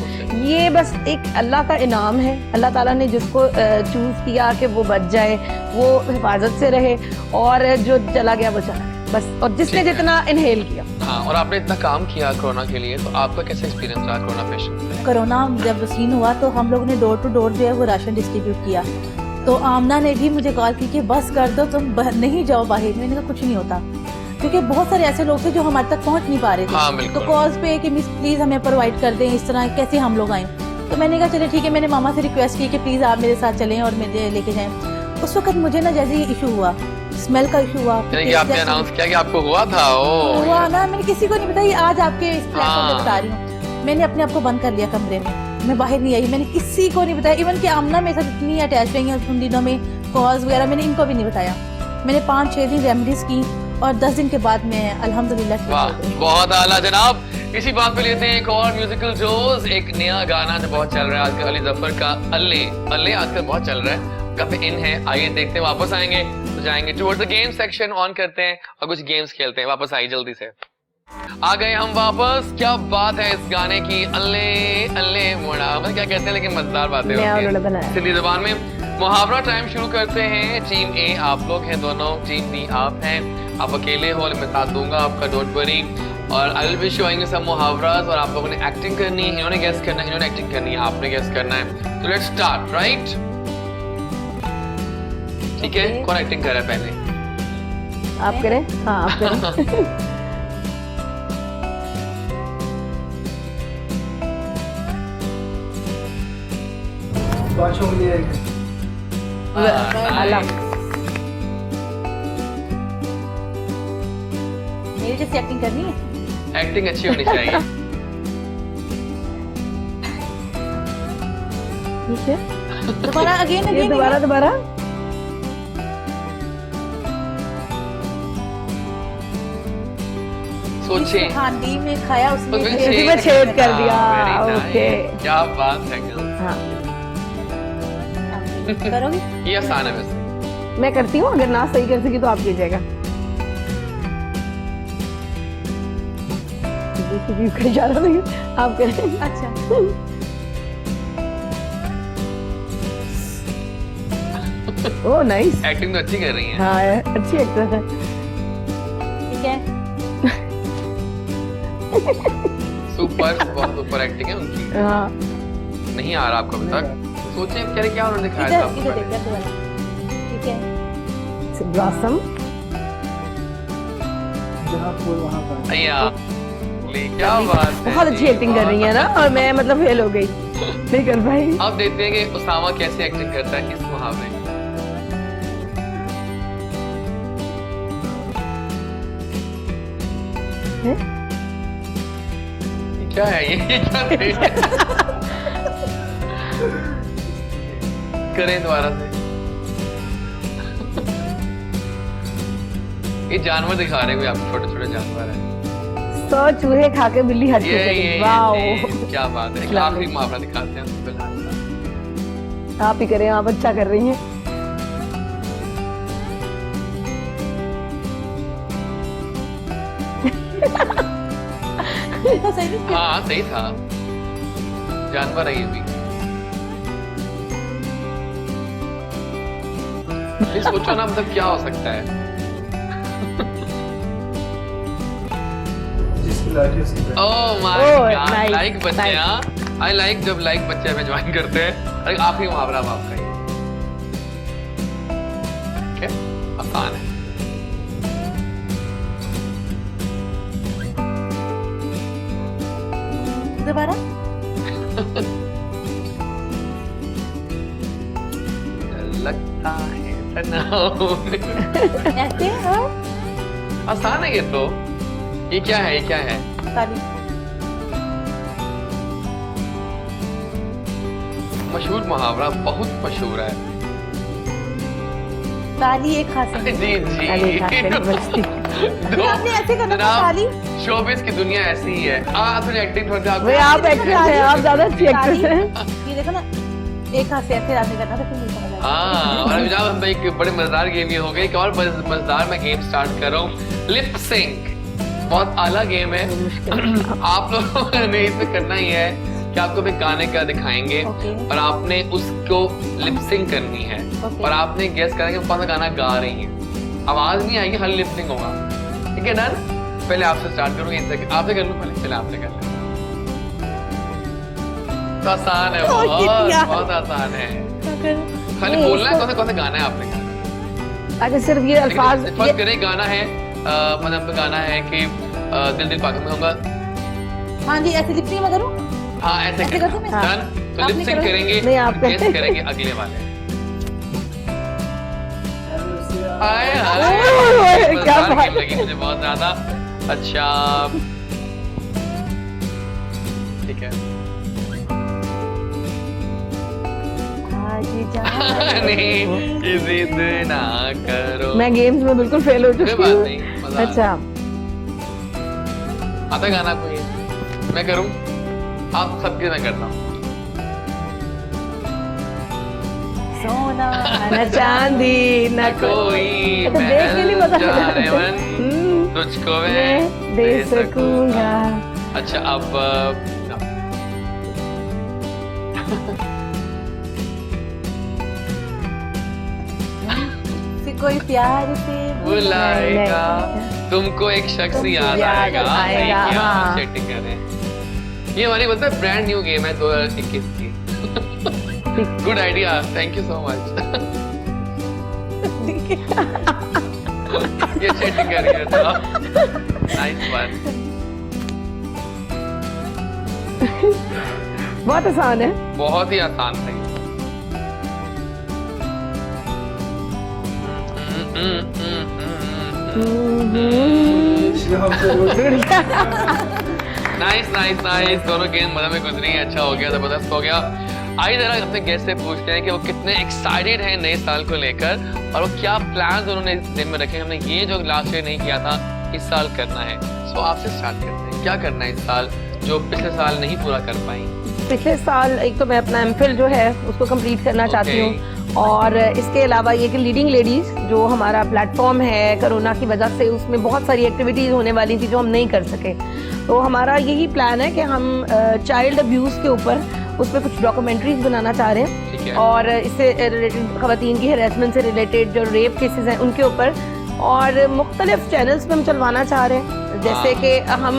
ये बस एक अल्लाह का इनाम है, अल्लाह ताला ने जिसको चूज किया कि वो बच जाए, वो हिफाजत से रहे, और जो चला गया वो चला बस, और जिसने जितना इनहेल किया। हाँ, और आपने इतना काम किया कोरोना के लिए, तो आपका कैसा एक्सपीरियंस रहा कोरोना पेशेंट? कोरोना जब सीन हुआ तो हम लोगों ने डोर टू डोर जो है वो राशन डिस्ट्रीब्यूट किया, तो आमना ने भी मुझे कॉल की कि बस कर दो, तुम नहीं जाओ बाहर। मैंने कहा कुछ नहीं होता, क्योंकि बहुत सारे ऐसे लोग थे जो हमारे तक पहुंच नहीं पा रहे थे। हाँ, तो कॉल्स पे कि मिस प्लीज हमें प्रोवाइड कर दें, इस तरह कैसे हम लोग आए। तो मैंने कहा चले ठीक है, मैंने मामा से रिक्वेस्ट की कि प्लीज आप मेरे साथ चलें और मुझे लेके जाएं। उस वक्त मुझे ना जैसे ये इशू हुआ, स्मेल का इशू हुआ, आपने अनाउंस किया कि आपको हुआ था? हुआ ना, मैंने किसी को नहीं बताया, आज आपके इस प्लेटफॉर्म पे बता रही हूँ। मैंने अपने आप को बंद कर लिया कमरे में, मैं बाहर नहीं आई, मैंने किसी को नहीं बताया। इवन कि आमना मेरे साथ इतनी अटैच रही है उन दिनों में, कॉल्स वगैरह मैंने इनको भी नहीं बताया। मैंने 5-6 दिन रेमेडीज की, और 10 दिन के बाद मैं अल्हम्दुलिल्लाह ठीक हो गई। बहुत आला जनाब। इसी बात पे लेते हैं एक और म्यूजिकल जोज, एक नया गाना जो बहुत चल रहा है आजकल, अली जफर का अल्ले अल्ले आजकल बहुत चल रहा है, काफी इन है। आइए देखते हैं, वापस आएंगे तो जाएंगे towards the game section, on करते हैं और कुछ गेम्स खेलते हैं। वापस आइए जल्दी से। आ गए हम वापस। क्या बात है इस गाने की, अल्ले अल्ले मुड़ा, मतलब क्या कहते हैं, लेकिन मजेदार बातें होती हैं सिंधी जुबान में। मुहावरा टाइम शुरू करते हैं। टीम ए आप लोग हैं दोनों, टीम बी आप हैं, आप अकेले हो, मैं साथ दूंगा आपका, डोंट वरी। और I will be showing you some मुहावरास, और आप लोगों ने एक्टिंग करनी है, इन्होंने गेस करना है, इन्होंने एक्टिंग करनी है, आपने गेस करना है। तो लेट्स स्टार्ट। राइट, ठीक है, कौन एक्टिंग कर रहा है पहले? आप करें? हाँ आप करें। बादशाह के लिए आला। मेरी जैसी एक्टिंग करनी है। एक्टिंग अच्छी होनी चाहिए। ठीक है, दोबारा अगेन ये अगेन दोबारा सोचे हांडी में खाया उसने उसमें इसी में छेद कर दिया। Very nice. ओके क्या बात है girl। हाँ, करोगी? ये आसान है वैसे। मैं करती हूँ, अगर ना सही कर सकी तो आप कीजिएगा। कहीं जा रहा नहीं, आप करें। अच्छा ओह नाइस। एक्टिंग तो अच्छी कर रही है। हाँ अच्छी एक्ट्रेस है। ठीक है। सुपर, बहुत सुपर एक्टिंग है उनकी। हाँ नहीं आ रहा आपको अभी तक? सोचे क्या क्या उन्होंने दिखाया था इधर आपको इधर पहले? देखिए दोबारा। ठीक है। ब्लॉसम। जहाँ फूल वहाँ पर अय्या, क्या बात है। बहुत अच्छी एक्टिंग कर रही है ना, और मैं मतलब फेल हो गई, नहीं कर पाई। अब देखते हैं कि उसामा कैसे एक्टिंग करता है इस मुहावरे में। हैं? क्या है ये क्या है? करें दोबारा से। ये जानवर दिखा रहे हैं कोई आपको, छोटे छोटे जानवर है। 100 चूहे खा के बिल्ली हट ये गई। वाओ, क्या बात है। एक आखिरी मुहावरा दिखाते हैं फिलहाल। आप ही करें, आप अच्छा कर रही हैं। तो सही नहीं किया। हाँ सही था, जानवर है ये भी। ये सोचो ना, मतलब क्या हो सकता है। जिसकी लाठी उसी पे। Oh my Oh, God, nice, like बच्चे। nice. हाँ, आई लाइक जब लाइक बच्चे हमें ज्वाइन करते हैं। अरे आखिरी मुहावरा अब आपका ही। क्या आसान है। दोबारा लगता है तनाव। ऐसे और आसान है ये तो। ये क्या है, ये क्या है? ताली। मशहूर मुहावरा, बहुत मशहूर है। ताली एक हासिल। जी जी। अरे काफी बचती। आपने ऐसे करना था जनाब, ताली। शोबिस की दुनिया ऐसी ही है। थोड़ी एक्टिंग थोड़ी आपको। भाई आप एक्ट्रेस हैं, आप ज्यादा अच्छी एक्ट्रेस हैं। ये देखो ना, एक हाथ से ऐसे आपने करना था, फिर मुझे समझ आ गया। हाँ, और जनाब हम एक बड़े मजेदार गेम ये हो गई। एक और मजेदार मैं गेम स्टार्ट कर रहा हूँ, लिप सिंक। बहुत आला गेम है। आप लोगों ने इसमें करना ही है कि आपको एक गाने का दिखाएंगे Okay. और आपने उसको लिप सिंक करनी है। Okay. और आपने गेस करना है कि कौन सा गाना गा रही है। आवाज नहीं आएगी, हर लिप सिंक होगा। ठीक है, डन? पहले आपसे स्टार्ट करूंगी, आपसे कर लूं पहले आपसे कर लें। तो आसान है, बहुत आसान है। खाली बोलना है कौन सा गाना है आपने गाना। अच्छा सिर्फ ये अल्फाज, फर्स्ट करें गाना है, मतलब गाना है कि दिल दिल पागल में होगा। हाँ जी, ऐसे लिपसिंग में करूँ? हाँ ऐसे ऐसे कर दूं मैं? डन। तो आपने लिप सिंक करो। करेंगे, नहीं, आप गेस करें। करेंगे अगले वाले। हाय ओह, हाय, क्या मजेदार बात गेम लगी मुझे बहुत ज्यादा। अच्छा ठीक है। आज जा नहीं जिद ना करो। मैं गेम्स में बिल्कुल फेल हो कोई चुकी बात हूँ। नहीं, मजा अच्छा आता गाना कोई मैं करूं, आप सबके मैं करता हूँ। सोना न चांदी न कोई तो देख के नहीं पता महल जाने मन, हम्म, तुझको मैं मैं दे सकूंगा। अच्छा अब से कोई प्यार से बुलाएगा तुमको एक शख्स याद आएगा। आएगा, क्या हाँ। सेटिंग कर रहे हैं। ये हमारी मतलब ब्रांड न्यू गेम है 2021 की। Good idea, thank you so much. ये चीटिंग कर रही है तो नाइस वन। बहुत आसान है। बहुत ही आसान था ये। नाइस नाइस नाइस, दोनों गेंद मजा में गुजरी है, अच्छा हो गया, जबरदस्त हो गया। आइए जरा अपने गेस्ट से पूछते हैं कि वो कितने एक्साइटेड हैं नए साल को लेकर और वो क्या प्लान्स उन्होंने इस दिन में रखे। हमने ये जो लास्ट ईयर नहीं किया था इस साल करना है। सो आपसे स्टार्ट करते हैं, क्या करना है इस साल जो पिछले साल नहीं पूरा कर पाई? पिछले साल एक तो मैं अपना एमफिल जो है उसको कंप्लीट करना चाहती हूँ, और इसके अलावा ये कि लीडिंग लेडीज जो हमारा प्लेटफॉर्म है, कोरोना की वजह से उसमें बहुत सारी एक्टिविटीज़ होने वाली थी जो हम नहीं कर सके। तो हमारा यही प्लान है कि हम चाइल्ड अब्यूज़ के ऊपर उस पर कुछ डॉक्यूमेंट्रीज बनाना चाह रहे हैं, और इससे रिलेटेड ख़वातीन की हरासमेंट से रिलेटेड जो रेप केसेस हैं उनके ऊपर, और मुख्तलिफ चैनल्स पे हम चलवाना चाह रहे हैं। जैसे कि हम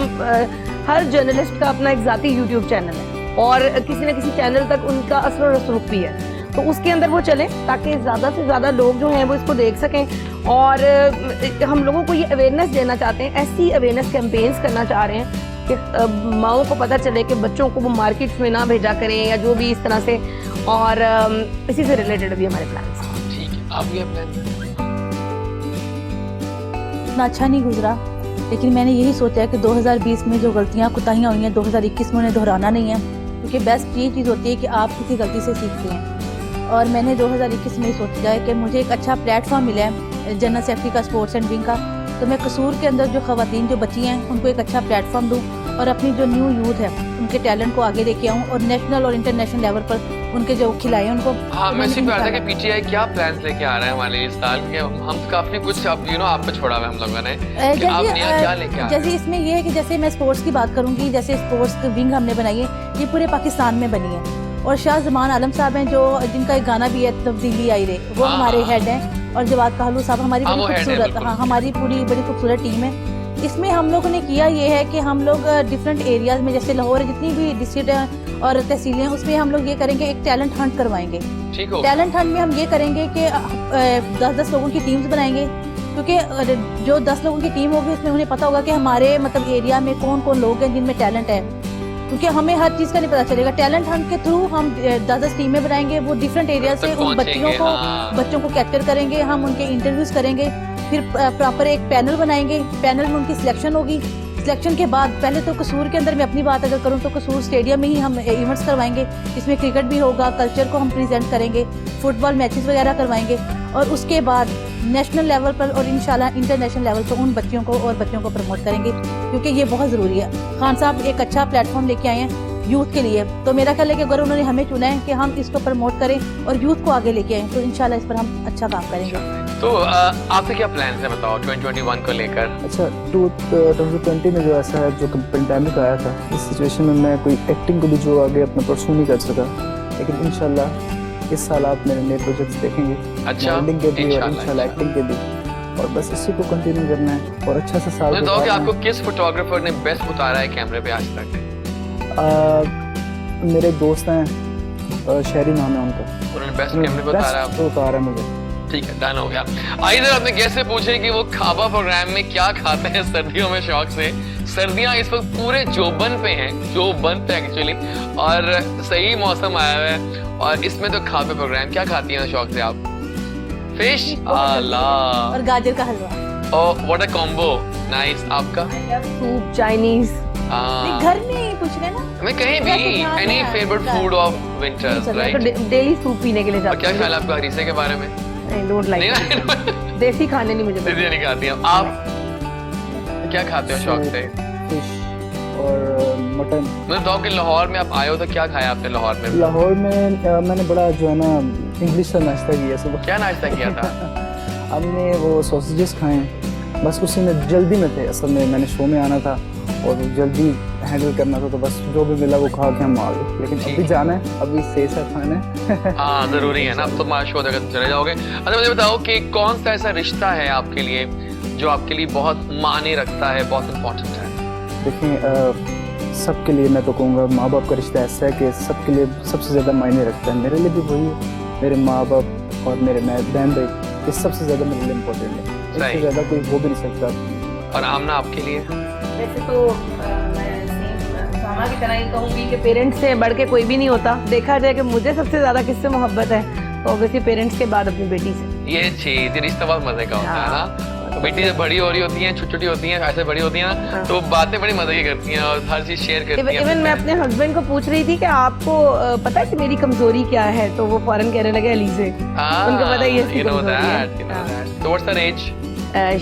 हर जर्नलिस्ट का अपना एक ज़ाती यूट्यूब चैनल है और किसी न किसी चैनल तक उनका असर रसूख भी है, तो उसके अंदर वो चलें ताकि ज़्यादा से ज़्यादा लोग जो हैं वो इसको देख सकें। और हम लोगों को ये अवेयरनेस देना चाहते हैं, ऐसी अवेयरनेस कैंपेन्स करना चाह रहे हैं कि माओं को पता चले कि बच्चों को वो मार्केट्स में ना भेजा करें या जो भी इस तरह से, और इसी से रिलेटेड भी हमारे प्लान्स। ठीक है, आप ये प्लान इतना अच्छा नहीं गुजरा, लेकिन मैंने यही सोचा है कि 2020 में जो गलतियाँ कोताहियाँ हुई हैं 2021 में उन्हें दोहराना नहीं है, क्योंकि बेस्ट ये चीज़ होती है कि आप किसी गलती से सीखते हैं। और मैंने 2021 में ही सोचा है कि मुझे एक अच्छा प्लेटफॉर्म मिला है जनरल सेक्रेटरी का, स्पोर्ट्स एंड विंग का, तो मैं कसूर के अंदर जो ख़वातीन जो बची हैं उनको एक अच्छा प्लेटफॉर्म दूँ और अपनी जो न्यू यूथ है उनके टैलेंट को आगे लेके आऊँ और नेशनल और इंटरनेशनल लेवल पर उनके जो खिलाए उनको। हाँ, मैं इसी पे आ रहा है कि पीटीआई क्या प्लान्स लेके आ रहा है हमारे इस साल के? हम काफी कुछ अब आप पे छोड़ा हुआ है हम लोगों ने, कि आप नया क्या लेके आ रहे हैं? जैसे इसमें ये है कि जैसे मैं स्पोर्ट्स की बात करूंगी, जैसे स्पोर्ट्स विंग हमने बनाई है, ये पूरे पाकिस्तान में बनी है, और शाह जमान आलम साहब हैं जो जिनका एक गाना भी है तब्दीली आई रे, वो हमारे हेड हैं, और जवाद कहलू साहब हमारी बड़ी खूबसूरत, हाँ हमारी पूरी बड़ी खूबसूरत टीम है। इसमें हम लोगों ने किया ये है कि हम लोग डिफरेंट एरियाज में, जैसे लाहौर जितनी भी डिस्ट्रिक्ट है और तहसीलें हैं, उसमें हम लोग ये करेंगे एक टैलेंट हंट करवाएंगे। टैलेंट हंट में हम ये करेंगे कि 10-10 लोगों की टीम्स बनाएंगे, क्योंकि जो 10 लोगों की टीम होगी उसमें उन्हें पता होगा कि हमारे मतलब एरिया में कौन कौन लोग हैं जिनमें टैलेंट है, क्योंकि हमें हर चीज़ का नहीं पता चलेगा। टैलेंट हंट के थ्रू हम 10-10 टीमें बनाएंगे, वो डिफरेंट एरिया से उन बच्चों को कैप्चर करेंगे, हम उनके इंटरव्यूज करेंगे, फिर प्रॉपर एक पैनल बनाएंगे, पैनल में उनकी सिलेक्शन होगी। सिलेक्शन के बाद पहले तो कसूर के अंदर मैं अपनी बात अगर करूं तो कसूर स्टेडियम में ही हम इवेंट्स करवाएंगे, इसमें क्रिकेट भी होगा, कल्चर को हम प्रेजेंट करेंगे, फुटबॉल मैचेस वगैरह करवाएंगे, और उसके बाद नेशनल लेवल पर और इंशाल्लाह इंटरनेशनल लेवल पर उन बच्चियों को और बच्चों को प्रमोट करेंगे, क्योंकि ये बहुत ज़रूरी है। खान साहब एक अच्छा प्लेटफॉर्म लेके आए हैं यूथ के लिए, तो मेरा ख्याल है कि अगर उन्होंने हमें चुना है कि हम इसको प्रमोट करें और यूथ को आगे लेके आएँ, तो इंशाल्लाह इस पर हम अच्छा काम करेंगे। तो आपके क्या प्लान्स हैं बताओ 2021 को लेकर? अच्छा, 2020 में जो ऐसा है जो पेंडेमिक आया था, इस सिचुएशन में मैं कोई एक्टिंग को भी जो आगे अपना परसू नहीं कर सका, लेकिन इंशाल्लाह इस साल आप मेरे नए प्रोजेक्ट्स देखेंगे, अच्छा मॉडलिंग के भी और इंशाल्लाह एक्टिंग के भी, और बस इसी को कंटिन्यू करना है और अच्छा सा साल। बताओ कि आपको किस फोटोग्राफर ने बेस्ट उतारा है कैमरे पे आज तक? मेरे दोस्त हैं, शहरी नाम है उनका, उन्होंने बेस्ट कैमरे पे उतारा मुझे। ठीक है, डन हो गया। आइए जरा अपने गेस्ट से पूछे कि वो खाबा प्रोग्राम में क्या खाते हैं सर्दियों में शौक से। सर्दियां इस वक्त पूरे जोबन पे हैं, जोबन पे एक्चुअली, और सही मौसम आया हुआ है, और इसमें तो खाबा प्रोग्राम क्या खाती हैं शौक से आप? फिश अल्लाह और गाजर का हलवा। Oh what a combo, nice. आपका? Soup, Chinese. घर में पूछ रहे ना, मैं कहीं भी any favourite food of winters, right? तो डेली सूप पीने के लिए जाती हूं। क्या ख्याल है आपका हरीसे के बारे में? आई डोंट लाइक देसी खाने नहीं मुझे दीदी नहीं खाती हैं आप? क्या खाते हो शौक से? फिश और मटन। मैं बताओ कि लाहौर में आप आए हो तो क्या खाया आपने लाहौर में? लाहौर में मैंने बड़ा जो है ना इंग्लिश सा नाश्ता किया सुबह। क्या नाश्ता किया था? हमने वो सॉसेजेस खाए, बस उसी में जल्दी में थे, असल में मैंने शो में आना था और जल्दी हैंडल करना था, तो बस जो भी मिला वो खा के हम आ गए, लेकिन अभी जाना है, अभी सही सा खाना है। हाँ जरूरी है ना, अब तो शो देखकर चले जाओगे। अच्छा मुझे बताओ कि कौन सा ऐसा रिश्ता है आपके लिए जो आपके लिए बहुत मायने रखता है, बहुत इम्पोर्टेंट है? देखिए सबके लिए मैं तो कहूँगा माँ बाप का रिश्ता ऐसा है कि सबके लिए सबसे ज़्यादा मायने रखता है। मेरे लिए भी वही है, मेरे माँ बाप और मेरे बहन भाई ये सबसे ज़्यादा मेरे लिए इम्पोर्टेंट है, सही। इससे ज़्यादा कोई हो भी नहीं सकता। और आमना आपके लिए? वैसे तो मैं सेम सामा की तरह ही कहूँगी कि पेरेंट्स से बढ़ के कोई भी नहीं होता। देखा जाए कि मुझे सबसे ज़्यादा किससे मोहब्बत है तो ऑब्वियसली पेरेंट्स के बाद अपनी बेटी से। ये चीज, ये रिश्ता बहुत मजे का होता है ना। बेटी जब बड़ी हो रही होती हैं, छोटी छोटी होती हैं, ऐसे बड़ी होती हैं ना, तो बातें बड़ी मजे की करती हैं और हर चीज शेयर करती हैं। इवन मैं अपने हस्बैंड को पूछ रही थी कि आपको पता है कि मेरी कमजोरी क्या है, तो वो फौरन कहने लगे अली से। उनको पता ही है इसकी कमजोरी है। So what's her age?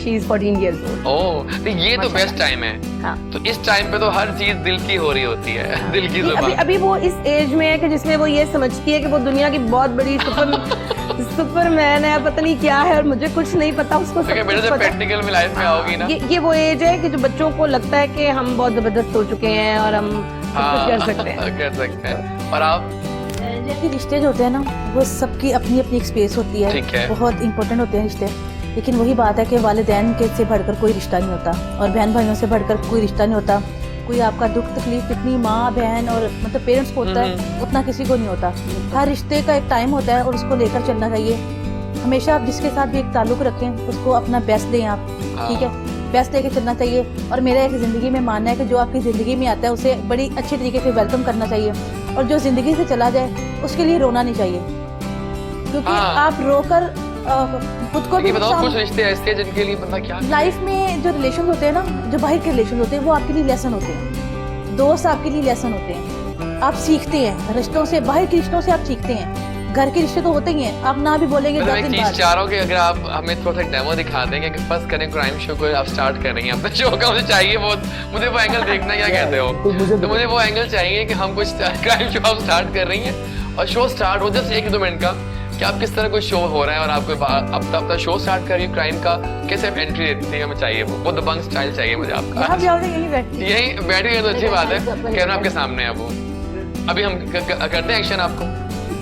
She is 14 years old। ओह, तो ये तो बेस्ट टाइम है। हाँ। तो इस टाइम पे तो हर चीज दिल की हो रही होती है, दिल की अभी जुबान। अभी वो इस एज में है कि जिसमें वो ये समझती है कि वो दुनिया की बहुत बड़ी सुपरमैन है, पता नहीं क्या है और मुझे कुछ नहीं पता, उसको सब बेटा कुछ जब पता। प्रैक्टिकल में लाइफ में आओगी ना, ये वो एज है कि जो बच्चों को लगता है कि हम बहुत जबरदस्त हो चुके हैं और हम सब कुछ कर सकते हैं। कर सकते हैं। और आप? जैसे रिश्ते जो होते हैं ना, वो सबकी अपनी अपनी एक स्पेस होती है, ठीक है। बहुत इंपॉर्टेंट होते हैं रिश्ते। लेकिन वही बात है कि वालिदैन के से बढ़कर कोई रिश्ता नहीं होता और बहन भाइयों से बढ़कर कोई रिश्ता नहीं होता। कोई आपका दुख तकलीफ जितनी माँ बहन और मतलब पेरेंट्स को होता है उतना किसी को नहीं होता। हर रिश्ते का एक टाइम होता है और उसको लेकर चलना चाहिए। हमेशा आप जिसके साथ भी एक ताल्लुक रखें, उसको अपना बेस्ट दें आप, ठीक है, बेस्ट लेके चलना चाहिए। और मेरा एक ज़िंदगी में मानना है कि जो आपकी ज़िंदगी में आता है उसे बड़ी अच्छी तरीके से वेलकम करना चाहिए, और जो ज़िंदगी से चला जाए उसके लिए रोना नहीं चाहिए, क्योंकि आप रोकर खुद को भी बताओ कुछ रिश्ते ऐसे हैं जिनके लिए बंदा क्या लाइफ में जो रिलेशन होते हैं ना, जो बाहर के रिलेशन होते हैं वो आपके लिए लेसन होते हैं। दोस्त आपके लिए लेसन होते हैं, आप सीखते हैं रिश्तों से, बाहर के रिश्तों से आप सीखते हैं। घर के रिश्ते तो होते ही हैं, आप ना भी बोलेंगे 10 दिन बाद। चारों के अगर आप हमें थोड़ा सा डेमो दिखा देंगे कि फर्स्ट करें क्राइम शो को आप स्टार्ट कर रही हैं अपने शो का, मुझे चाहिए वो, मुझे वो एंगल देखना, क्या कहते हो? तो मुझे वो एंगल चाहिए कि हम कुछ क्राइम शो आप स्टार्ट कर रही हैं और शो स्टार्ट हो जस्ट 1-2 मिनट का कि आप किस तरह कोई शो हो रहा है और आपको अपना शो स्टार्ट कर रही है क्राइम का, कैसे आप एंट्री देती है, हमें चाहिए वो दबंग स्टाइल चाहिए मुझे आपका। यही बैठ गए तो अच्छी बात है, कैमरा आपके सामने है वो। अभी हम करते हैं एक्शन आपको।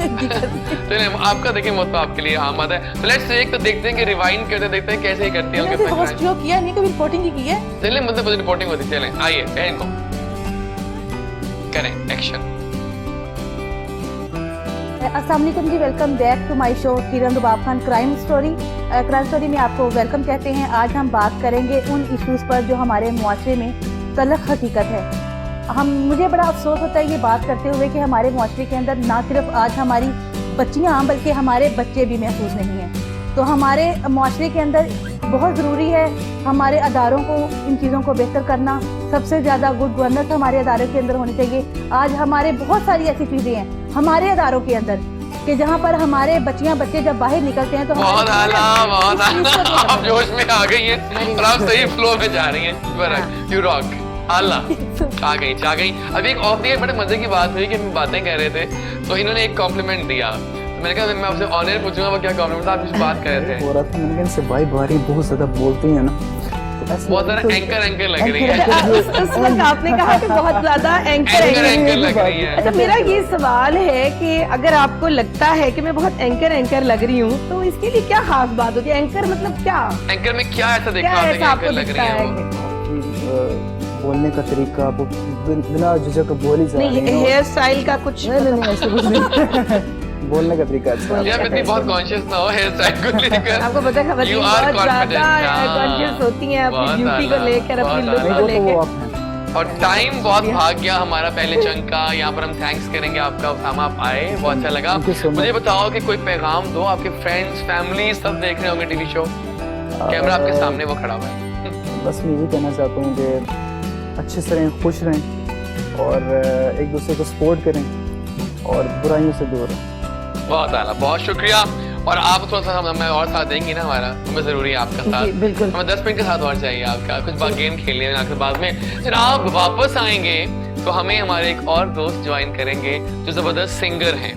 तो आपका देखिए मौत आपके लिए आमद है। तो लेट्स एक तो देखते हैं कि रिवाइंड करते देखते हैं कैसे ही करते हैं उनके होस्ट जो किया नहीं, कभी रिपोर्टिंग ही की है। चलिए मतलब रिपोर्टिंग होती, चलें आइए इनको करें एक्शन। अस्सलाम वालेकुम जी, welcome back to my show Kiran Rubab Khan crime story. Crime story में आपको वेलकम कहते हैं। आज हम बात करेंगे उन इश्यूज़ पर जो हमारे मुआशरे में तल्ख हकीकत है। मुझे बड़ा अफसोस होता है ये बात करते हुए कि हमारे मुआशरे के अंदर ना सिर्फ आज हमारी बच्चियाँ बल्कि हमारे बच्चे भी महफूज नहीं हैं। तो हमारे मुआशरे के अंदर बहुत ज़रूरी है हमारे अदारों को इन चीज़ों को बेहतर करना। सबसे ज़्यादा गुड गवर्नेंस हमारे अदारों के अंदर होनी चाहिए। आज हमारे बहुत सारी ऐसी चीज़ें हैं हमारे अदारों के अंदर कि जहाँ पर हमारे बच्चे जब बाहर निकलते हैं तो बहुत आला आप जोश में आ गई हैं और आप सही फ्लो में जा रही हैं। यू रॉक अल्लाह आ गई। अभी एक ऑफ द बड़े मजे की बात हुई कि हम बातें कर रहे थे तो इन्होंने एक कॉम्प्लीमेंट दिया, तो मैंने कहा मैं आपसे ऑन एयर पूछूंगा वो क्या कॉम्प्लीमेंट था, आप कुछ बात कर रहे थे। हो रहा था मैंने कहा इनसे भाई बारी बहुत ज्यादा बोलती है ना, बहुत ज्यादा एंकर लग रही है। उस वक्त आपने कहा कि बहुत ज्यादा एंकर लग रही है। अच्छा मेरा ये सवाल है कि अगर आपको लगता है कि मैं बहुत एंकर लग रही हूँ तो इसके लिए क्या खास बात होती है? एंकर मतलब क्या? एंकर में क्या ऐसा देखा आपको लग रही है? बोलने का तरीका, आपको बिना झिझक बोल ही जा रही है। हेयर स्टाइल का कुछ नहीं ऐसे कुछ नहीं। बोलने का तरीका अच्छा है। यार इतनी बहुत कॉन्शियस ना हो हेयर स्टाइल को लेकर। आपको पता है खबर बहुत ज्यादा कॉन्शियस होती हैं अपनी ब्यूटी को लेकर, अपनी लुक को लेकर। और टाइम बहुत भाग गया हमारा पहले चंक का। यहाँ पर हम थैंक्स करेंगे आपका, उसामा आप आए, बहुत अच्छा लगा। मुझे बताओ कि कोई पैगाम दो, आपके फ्रेंड्स फैमिली सब देख रहे होंगे टीवी शो, कैमरा आपके सामने वो खड़ा हुआ है। बस मैं यही कहना चाहता हूँ कि अच्छे से रहें, खुश रहें और एक दूसरे को सपोर्ट करें और बुराइयों से दूर रहें। बहुत आला, बहुत शुक्रिया। और आप थोड़ा सा हमें और साथ देंगी ना, हमारा हमें जरूरी है आपका साथ। बिल्कुल, हमें 10 मिनट के साथ और चाहिए आपका, कुछ बात गेम खेलने में। आखिर बाद में जब आप वापस आएंगे तो हमें हमारे एक और दोस्त ज्वाइन करेंगे जो जबरदस्त सिंगर हैं।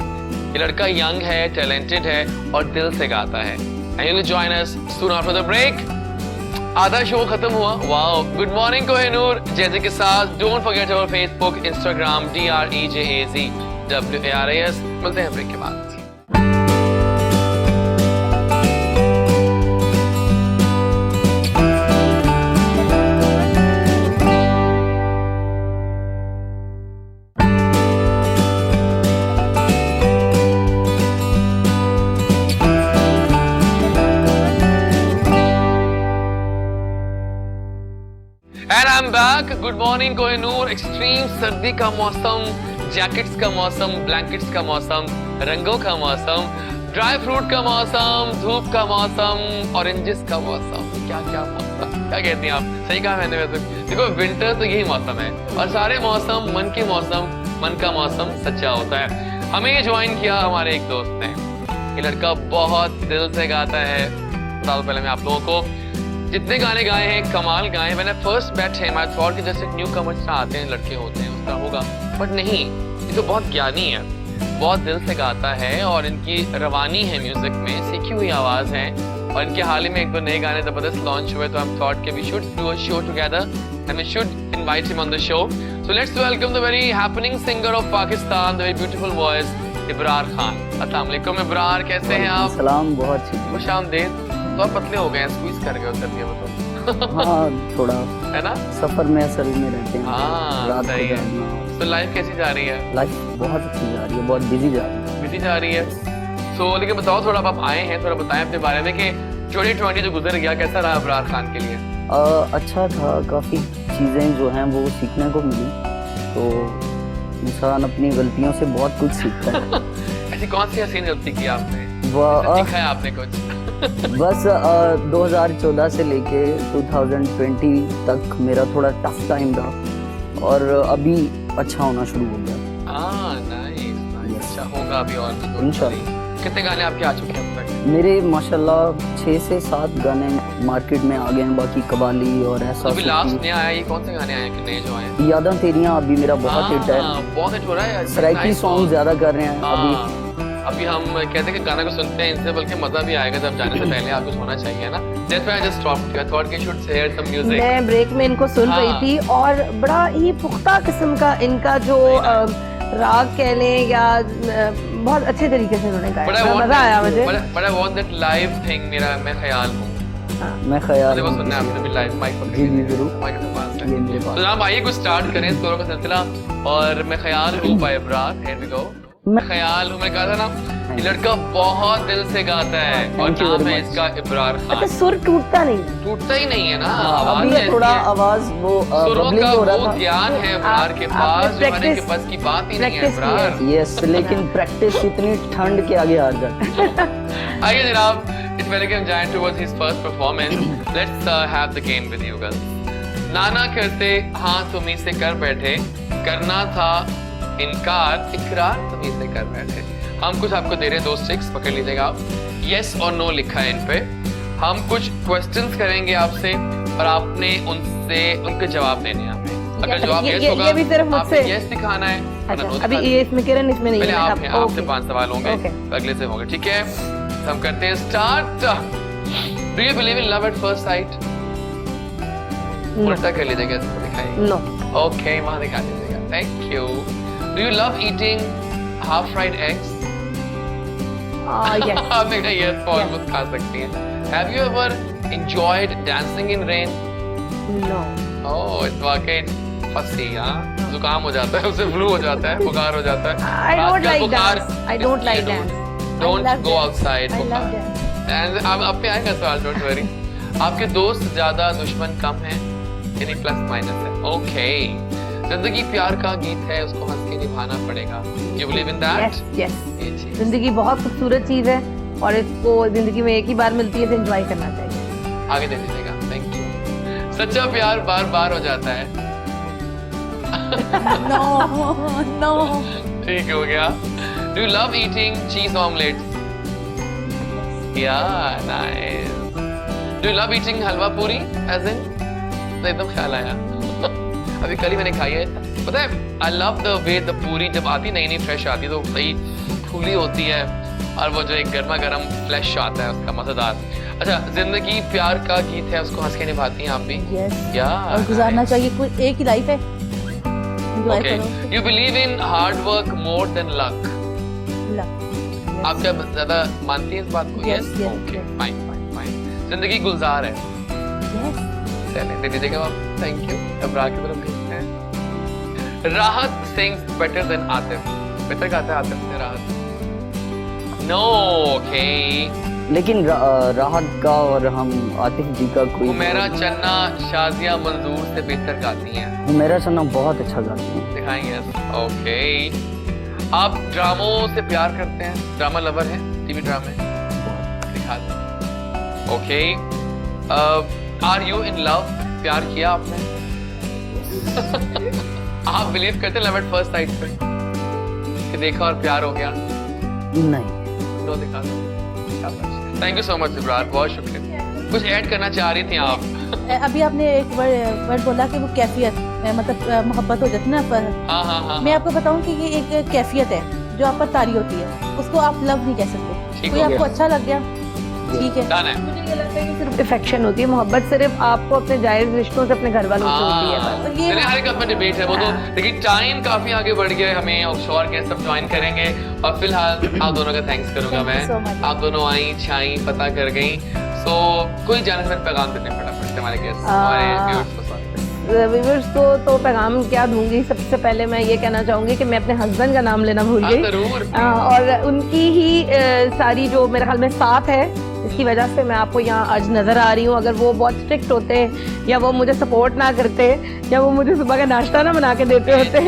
ये लड़का यंग है, टैलेंटेड है और दिल से गाता है। And you will join us soon after the break. आधा शो खत्म हुआ। वाओ, गुड मॉर्निंग कोहिनूर जैसे के साथ। Don't forget our Facebook, Instagram DREJAZWARAS। मिलते हैं ब्रेक के बाद। Good morning Kohinoor. एक्सट्रीम सर्दी का मौसम, जैकेट्स का मौसम, ब्लैंकेट्स का मौसम, रंगों का मौसम, ड्राई फ्रूट का मौसम, धूप का मौसम, ऑरेंजेस का मौसम, क्या क्या मौसम, क्या कहती हैं आप? सही कहा मैंने वैसे। देखो विंटर तो यही मौसम है और सारे मौसम मन के मौसम, मन का मौसम सच्चा होता है। हमें ये ज्वाइन किया हमारे एक दोस्त ने। ये लड़का बहुत दिल से गाता है। साल पहले मैं आप लोगों को जितने गाने गाए हैं कमाल गाए। मैंने फर्स्ट बैट है मैं थॉट कि जैसे न्यू कमर्स आते हैं लड़के होते हैं उसका होगा, बट नहीं, ये तो बहुत ज्ञानी है, बहुत दिल से गाता है और इनकी रवानी है म्यूजिक में, सीखी हुई आवाज है। और इनके हाल ही में एक दो नए गाने जबरदस्त लॉन्च हुए, तो हम थॉट कि we should do a show together and we should invite him on the show. So let's welcome the very happening singer of Pakistan, the very beautiful voice, Ibrar Khan. अस्सलाम वालेकुम इब्रार, कैसे हैं आप? सलाम, बहुत खुशामदीद। तो आप पतले हो गए हैं, स्क्वीज कर गए हो सर्दियों में तो। हाँ, थोड़ा है ना, सफर में असल में रहते हैं। हाँ, रात सही को है। जागना। तो लाइफ कैसी जा रही है? लाइफ बहुत अच्छी जा रही है, बहुत बिजी जा रही है। बिजी जा रही है। सो लेकिन बताओ थोड़ा, आप आए हैं, थोड़ा बताएं अपने बारे में कि 2020 जो गुजर गया कैसा रहा इब्रार खान के लिए? अच्छा था, काफ़ी चीज़ें जो हैं वो सीखने को मिली। तो इंसान अपनी गलतियों से बहुत कुछ सीखता है। ऐसी कौन सी हसीन गलती की आपने? वह सीखा है आपने कुछ? बस 2014 से लेके 2020 तक मेरा थोड़ा टफ टाइम रहा और अभी अच्छा होना शुरू हो गया। नाइस। अच्छा होगा अभी और भी। इंशाल्लाह। कितने गाने आपके आ चुके हैं अब तक? मेरे माशाल्लाह 6 से 7 गाने मार्केट में आ गए हैं, बाकी कवाली और ऐसा। अभी लास्ट नया आया, ये कौन से गाने आए हैं नए जो आए? यादां तेरियां अभी मेरा बहुत हिट है। बहुत हिट हो रहा है। सराइकी सॉन्ग ज्यादा कर रहे हैं अभी हम कहते हैं कि गाना को सुनते हैं इनसे, बल्कि मजा भी आएगा जब जाने से पहले आपको होना चाहिए ना। That's why I just stopped. I thought you should hear some music. मैं ब्रेक में इनको सुन रही थी और बड़ा ही पुख्ता किस्म का इनका जो राग कह लें या बहुत अच्छे तरीके से उन्होंने गाया, मजा आया मुझे। But I want that live thing, मेरा मैं ख्याल हूँ। मैं ख्याल मुझे वो सुनना है, आपने भी लाइव माइक पर। जी जरूर। माइक के पास ये मेरे पास। तो जनाब आइए कुछ स्टार्ट करें इस का सिलसिला। और मैं ख्याल हूँ bye Ibrar, here we go। मैं ख्याल हूँ, मैंने कहा था ना ये लड़का बहुत दिल से गाता है और नाम है इसका इब्रार खान। अच्छा, सुर टूटता नहीं, टूटता ही नहीं है ना, अभी थोड़ा आवाज वो बबलिंग हो रहा था। वो ज्ञान है इब्रार के पास जो हमारे के पास की बात ही नहीं है इब्रार। यस, लेकिन प्रैक्टिस इतनी ठंड के आगे हार जाती है। आइए जनाब, इस पहले कि हम जाएं towards his first performance, let's have the game with you girls. नाना करते हाँ तुम्ही से कर बैठे, करना था इनकार इकरार तुम्ही से कर बैठे। हम कुछ आपको दे रहे हैं 2 स्टिक्स, पकड़ लीजिएगा आप। यस और नो लिखा है इन पे। हम कुछ क्वेश्चंस करेंगे आपसे और आपने उनसे उनके जवाब देने हैं हमें। अगर जवाब यस होगा, ये भी सिर्फ मुझसे यस दिखाना है। अच्छा, अभी ये इसमें किरण इसमें नहीं पहले है। आपसे 5 सवाल होंगे, अगले से होंगे, ठीक है? तो हम करते हैं start. Do you believe in love at first sight? उल्टा कर लीजिएगा, इसको दिखाइए। नो। ओके, वहां दिखा दीजिएगा, thank you. Do you love eating half fried eggs? Yes. आपने कहा यस, ऑलमोस्ट खा सकती हैं। Have you ever enjoyed dancing in rain? No. Oh, इस वाकई फंसी, हाँ, जुकाम हो जाता है, उससे फ्लू हो जाता है, बुखार हो जाता है। I don't like dance. I don't like dance. Don't go outside. I love dance. And आप पे आएगा सवाल, डोंट वरी। आपके दोस्त ज्यादा दुश्मन कम हैं, यानी प्लस माइनस है। ओके। जिंदगी प्यार का गीत है, उसको हंस के निभाना पड़ेगा। You believe in that? Yes, yes. ये चीज। जिंदगी बहुत खूबसूरत चीज है और इसको जिंदगी में एक ही बार मिलती है, तो एंजॉय करना चाहिए। आगे दे दीजिएगा, थैंक यू। सच्चा प्यार बार बार हो जाता है। नो। ठीक हो गया। Do you love eating cheese omelets? Yeah, nice. Do you love eating हलवा पूरी? As in? तो एकदम ख्याल आया। अभी कल ही मैंने खाई है, पता है? I love the way the पूरी जब आती नई नई फ्रेश आती तो सही फूली होती है और वो जो एक गर्मा गर्म फ्लैश आता है उसका मजेदार। अच्छा, जिंदगी प्यार का गीत है, उसको हंस के निभाती हैं आप भी? यस। या और गुजारना चाहिए, कोई एक ही लाइफ है, एंजॉय ओके। करो। You believe in hard work more than luck? आप क्या ज्यादा मानती हैं इस बात को? Yes, yes, okay, yes. Fine fine fine. जिंदगी गुलजार है। यस। चलें, दे दीजिएगा आप, थैंक यू। अब राह की तरफ देखते हैं। राहत सिंग्स बेटर देन आतिफ। बेहतर गाता है आतिफ से राहत? नो। ओके, लेकिन राहत का और हम आतिफ जी का कोई हुमैरा चन्ना शाजिया मंजूर से बेहतर गाती हैं। हुमैरा चन्ना बहुत अच्छा गाती हैं। दिखाएंगे। ओके, आप ड्रामों से प्यार करते हैं? ड्रामा लवर है? टीवी ड्रामे दिखा दें। Okay, are you in love? प्यार किया आपने? आप बिलीव करते लव एट फर्स्ट साइट पे कि देखा और प्यार हो गया? नहीं। तो दिखा दो। Thank you so much Ibrar, बहुत शुक्रिया। कुछ ऐड करना चाह रही थी आप? अभी आपने एक वर्ड बोला कि वो कैफियत, मतलब मोहब्बत हो जाती है ना पर। हाँ। मैं आपको बताऊं कि ये एक कैफियत है जो आप पर तारी होती है, उसको आप लव नहीं कह सकते। कोई आपको अच्छा लग गया, ठीक है। डन है। मुझे ये लगता है कि सिर्फ अफेक्शन होती है, मोहब्बत सिर्फ आपको अपने जायज रिश्तों से अपने घर वालों से होती है बस। और ये चलिए, हर एक अपना डिबेट है वो तो, लेकिन टाइम काफी आगे बढ़ गया है, हमें ऑफशोर गेस्ट सब ज्वाइन करेंगे। और फिलहाल आप दोनों का थैंक्स करूंगा Thank you so मैं। much. आप दोनों आई छाई पता कर गई। सो कोई जाने से पैगाम देते हैं फटाफट से हमारे गेस्ट, हमारे व्यूअर्स को। व्यूअर्स को तो पैगाम क्या दूंगी, सबसे पहले मैं ये कहना चाहूंगी कि मैं अपने हस्बैंड का नाम लेना भूल गई। जरूर। और उनकी ही सारी जो मेरे ख्याल में साथ है, इसकी वजह से मैं आपको यहाँ आज नजर आ रही हूँ। अगर वो बहुत स्ट्रिक्ट होते या वो मुझे सपोर्ट ना करते या वो मुझे सुबह का नाश्ता ना बना के देते होते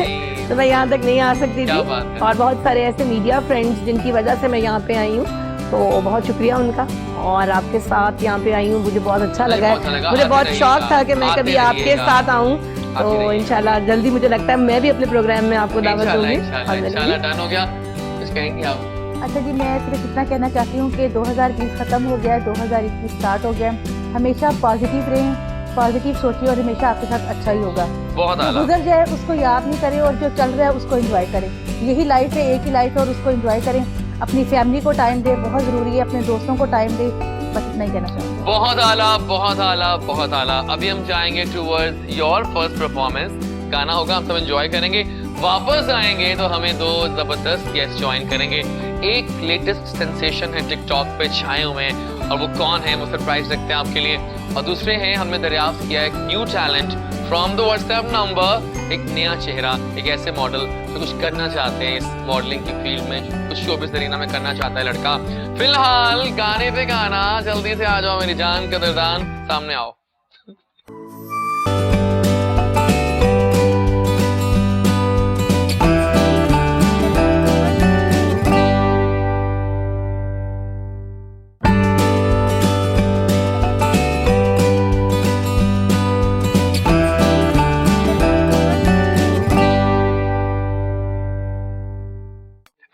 तो मैं यहाँ तक नहीं आ सकती थी। और बहुत सारे ऐसे मीडिया फ्रेंड्स जिनकी वजह से मैं यहाँ पे आई हूँ, तो बहुत शुक्रिया उनका। और आपके साथ यहाँ पे आई हूँ, मुझे बहुत अच्छा लगा है। मुझे बहुत शौक था कि मैं कभी आपके साथ आऊँ, तो इंशाल्लाह जल्दी मुझे लगता है मैं भी अपने प्रोग्राम में आपको दावत दूंगी। इंशाल्लाह डन हो गया। कुछ कहेंगे आप? अच्छा जी, मैं सिर्फ इतना कहना चाहती हूँ कि 2020 खत्म हो गया है, 2021 स्टार्ट हो गया है। हमेशा पॉजिटिव रहें, पॉजिटिव सोचिए और हमेशा आपके साथ अच्छा ही होगा। बहुत आला। गुजर जाए उसको याद नहीं करें और जो चल रहा है उसको एंजॉय करें। यही लाइफ है, एक ही लाइफ है और उसको एंजॉय करें। अपनी फैमिली को टाइम दे, बहुत जरूरी है। अपने दोस्तों को टाइम दे, बस इतना ही कहना चाहूँगी। बहुत आला, बहुत आला, बहुत आला। अभी हम जाएंगे टूवर्ड्स योर फर्स्ट परफॉर्मेंस। गाना होगा, हम सब एंजॉय करेंगे। वापस आएंगे तो हमें दो जबरदस्त गेस्ट ज्वाइन करेंगे। एक लेटेस्ट सेंसेशन है टिकटॉक पे छाए हुए हैं, और वो कौन है वो सरप्राइज रखते हैं आपके लिए। और दूसरे हैं, हमने दरियाफ्त किया एक new talent from the WhatsApp number, एक नया चेहरा, एक ऐसे मॉडल जो कुछ करना चाहते हैं इस मॉडलिंग की फील्ड में, कुछ शोबिज़ अरीना में करना चाहता है लड़का। फिलहाल गाने पे गाना, जल्दी से आ जाओ मेरी जान कदरदान, सामने आओ।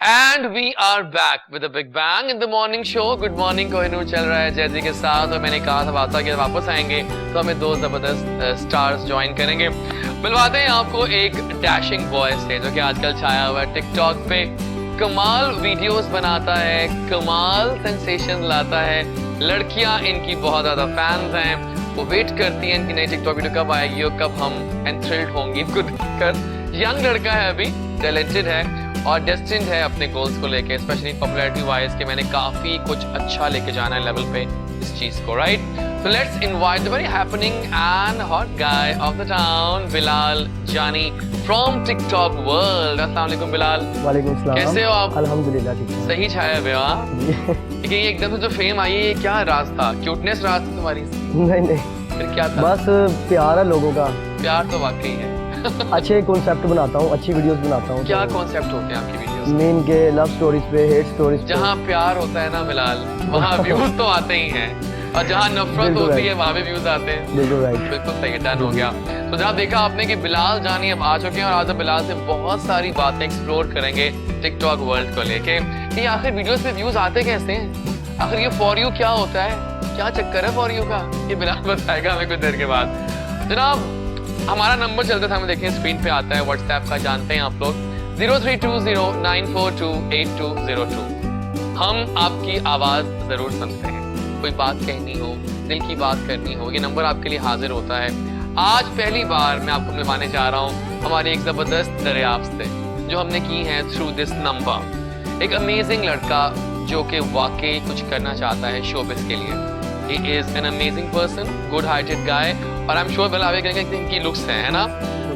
And we are back with a big bang in the morning show. Good morning Kohinoor चल रहा है जैजी के साथ, और मैंने कहा था वादा कि वापस आएंगे तो हमें दो जबरदस्त स्टार्स ज्वाइन करेंगे। मिलवाते हैं आपको एक डैशिंग बॉय से जो कि आजकल छाया हुआ है टिकटॉक पे। कमाल वीडियोस बनाता है, कमाल सेंसेशन लाता है। लड़कियां इनकी बहुत ज्यादा फैंस हैं, वो वेट करती हैं इनकी नई टिकटॉक वीडियो कब आएगी और कब हम एंथ्रिल्ड होंगी इनको देखकर। यंग लड़का है, अभी टैलेंटेड है और डेस्टिन्ड है अपने गोल्स को लेके, स्पेशली पॉपुलैरिटी वाइज कि मैंने काफी कुछ अच्छा लेके जाना है लेवल पे इस चीज को, right? So let's invite the very happening and hot guy of the town, Bilal Jani from TikTok world. अस्सलाम वालेकुम बिलाल। वालेकुम सलाम। कैसे हो आप? अल्हम्दुलिल्लाह ठीक है। सही छाया हुआ हाँ? लेकिन ये एकदम से जो फेम आई है, ये क्या राज था? क्यूटनेस राज थी तुम्हारी? नहीं फिर क्या था? बस प्यार है लोगों का। प्यार तो वाकई है। अच्छे कॉन्सेप्ट बनाता हूँ, अच्छी वीडियोस बनाता हूँ। क्या कॉन्सेप्ट होते हैं आपकी वीडियोस? मेन के लव स्टोरीज पे, हेट स्टोरीज पे। जहाँ प्यार होता है ना बिलाल, वहाँ व्यूज तो आते ही हैं, और जहाँ नफरत होती है वहाँ भी व्यूज आते हैं। बिल्कुल राइट, बिल्कुल सही, डन हो गया। तो जहाँ देखा आपने कि बिलाल जानी अब आ चुके हैं, और आज हम बिलाल से बहुत सारी बातें एक्सप्लोर करेंगे टिकटॉक वर्ल्ड को लेके कि आखिर वीडियोस पे व्यूज आते कैसे हैं, आखिर ये फॉर यू क्या होता है, क्या चक्कर है फॉर यू का, ये बिलाल बताएगा हमें कुछ देर के बाद। जनाब हमारा नंबर चलता था, हमें देखिए स्क्रीन पे आता है व्हाट्सएप का, जानते हैं आप लोग 032094282202। हम आपकी आवाज जरूर सुनते हैं, कोई बात कहनी हो, दिल की बात करनी हो, ये नंबर आपके लिए हाजिर होता है। आज पहली बार मैं आपको मिलवाने जा रहा हूँ हमारी एक जबरदस्त दरियाफ्त से जो हमने की है थ्रू दिस नंबर। एक अमेजिंग लड़का जो कि वाकई कुछ करना चाहता है शोबिज़ के लिए। He is an amazing person, good heighted guy, और I'm sure बिलाल कहेंगे कि इनकी लुक्स हैं, है ना?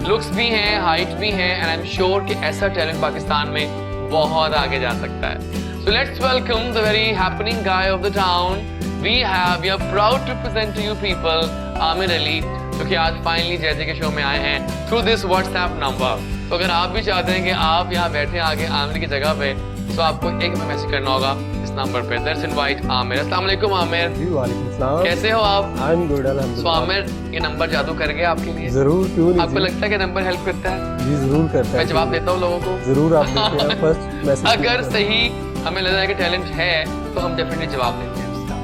लुक्स भी हैं, हाइट भी हैं, and I'm sure कि ऐसा टैलेंट पाकिस्तान में बहुत आगे जा सकता है। So So let's welcome the very happening guy of the town. We are proud to present to you people Aamir Ali, जो कि आज फाइनली जैसे के शो में आए हैं थ्रू दिस व्हाट्सएप नंबर। तो अगर आप भी चाहते हैं कि आप यहाँ बैठे आगे आमिर की जगह पे, तो आपको एक मैसेज करना होगा इस नंबर पे। Let's invite Aamir. अस्सलाम वालेकुम आमिर। जी वालेकुम सलाम। कैसे हो आप? आई एम गुड अल्हम्दुलिल्लाह। सो आमिर, ये नंबर जादू कर गया आपके लिए? जरूर, क्यों नहीं। आपको लगता है कि नंबर हेल्प करता है? जी जरूर करता है। मैं जवाब देता हूँ लोगों को। जरूर आप देते हैं फर्स्ट मैसेज। अगर सही हमें लग रहा है कि टैलेंट है तो हम डेफिनेटली जवाब देते हैं उसका,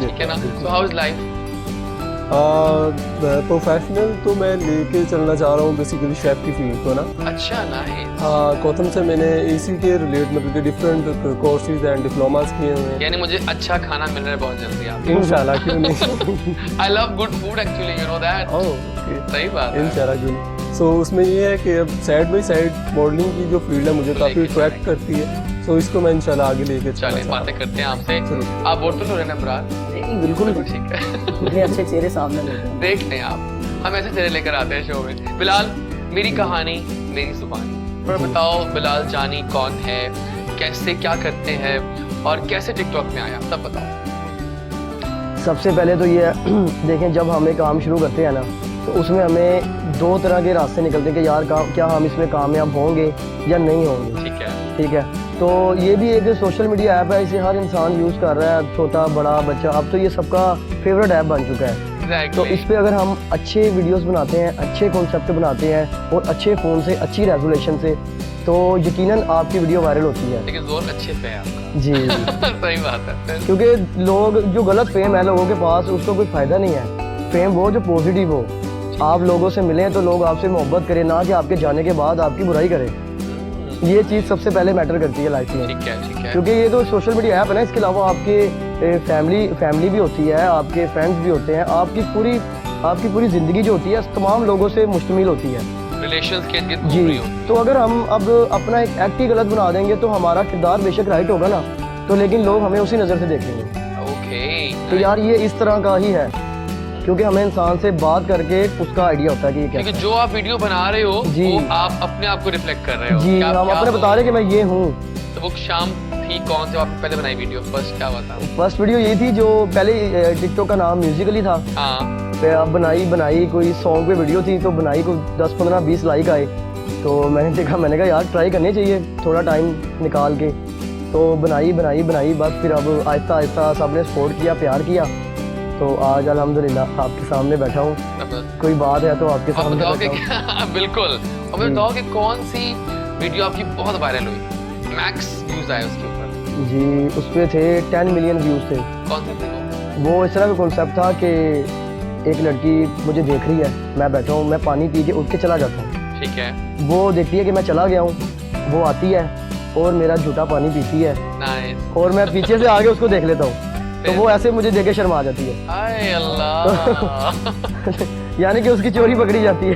ठीक है ना? So how is life? Professional तो मैं लेके चलना चाह रहा हूँ बेसिकली शेफ की फील्ड को ना। अच्छा, नाइस। गौतम से मैंने इसी के रिलेट मतलब कि डिफरेंट कोर्सेज एंड डिप्लोमास किए हुए हैं। यानी मुझे अच्छा खाना मिल रहा है बहुत जल्दी आप। इंशाल्लाह, क्यों नहीं। I love good food actually, you know that. Okay, सही बात है। इंशाल्लाह क्यों नहीं। सो उसमें ये है कि अब साइड बाय साइड मॉडलिंग की जो फील्ड है मुझे काफ़ी अट्रैक्ट करती है। तो इसको मैं इंशाल्लाह आगे लेके चलें, बातें करते हैं आपसे। आप बोलते हो रहे ना ब्रार? बिल्कुल ठीक है। इतने अच्छे चेहरे सामने लेते हैं। देख लें आप, हम ऐसे चेहरे लेकर आते हैं शो में। बिलाल, मेरी कहानी मेरी जुबानी पर बताओ, बिलाल जानी कौन है, कैसे क्या करते हैं और कैसे टिकटॉक में आया, सब बताओ। सबसे पहले तो ये देखें, जब हम एक काम शुरू करते हैं ना, तो उसमें हमें दो तरह के रास्ते निकलते हैं कि यार क्या हम इसमें कामयाब होंगे या नहीं होंगे। ठीक है। तो ये भी एक सोशल मीडिया ऐप है, इसे हर इंसान यूज़ कर रहा है, छोटा बड़ा बच्चा। अब तो ये सबका फेवरेट ऐप बन चुका है। तो इस पे अगर हम अच्छे वीडियोस बनाते हैं, अच्छे कॉन्सेप्ट बनाते हैं और अच्छे फ़ोन से, अच्छी रेजोल्यूशन से, तो यकीनन आपकी वीडियो वायरल होती है। लेकिन जोर अच्छे पे है आपका। जी सही बात है। क्योंकि लोग जो गलत फेम है लोगों के पास, उसका कोई फ़ायदा नहीं है। फेम वो जो पॉजिटिव हो, आप लोगों से मिलें तो लोग आपसे मोहब्बत करें, ना कि आपके जाने के बाद आपकी बुराई करें। ये चीज़ सबसे पहले मैटर करती है लाइफ में। ठीक है। क्योंकि ये तो सोशल मीडिया ऐप है ना, इसके अलावा आपके फैमिली भी होती है, आपके फ्रेंड्स भी होते हैं, आपकी पूरी ज़िंदगी जो होती है तमाम लोगों से मुश्तमिल होती है, रिलेशंस के जी। तो अगर हम अब अपना एक एक्ट ही गलत बना देंगे तो हमारा किरदार बेशक राइट होगा ना, तो लेकिन लोग हमें उसी नज़र से देखेंगे। ओके। तो यार ये इस तरह का ही है, क्योंकि हमें इंसान से बात करके उसका आइडिया होता है कि ये क्या है। जो आप वीडियो बना रहे हो जी, वो आप अपने आप को रिफ्लेक्ट कर रहे हो। जी, हम अपने बता रहे कि मैं ये हूँ। तो वो शाम थी, कौन से आपने पहले बनाई वीडियो? फर्स्ट क्या हुआ था? फर्स्ट वीडियो ये थी, जो पहले टिकटॉक का नाम म्यूजिकली था। हाँ। फिर अब बनाई कोई सॉन्ग पे वीडियो थी, तो बनाई को 10, 15, 20 लाइक आए। तो मैंने देखा, मैंने कहा यार ट्राई करनी चाहिए थोड़ा टाइम निकाल के। तो बनाई बस फिर अब आहिस्ता आहिस्ता सबने सपोर्ट किया, प्यार किया। तो आज अल्हम्दुलिल्लाह आपके सामने बैठा हूँ। कोई बात है तो आपके सामने बैठा हूँ। बिल्कुल। और मैं बताओ कि कौन सी वीडियो आपकी बहुत वायरल हुई, मैक्स व्यूज आए उसके ऊपर? जी, उस पे थे 10 मिलियन व्यूज थे। कौन से थे वो? इस तरह का कॉन्सेप्ट था कि एक लड़की मुझे देख रही है, मैं बैठा हूँ, मैं पानी पी के उठ के चला जाता हूँ। ठीक है। वो देखती है कि मैं चला गया हूँ, वो आती है और मेरा झूठा पानी पीती है। नाइस। और मैं पीछे से आगे उसको देख लेता हूँ, तो वो ऐसे मुझे देख के शर्मा जाती है। हाय अल्लाह। यानी कि उसकी चोरी पकड़ी जाती है।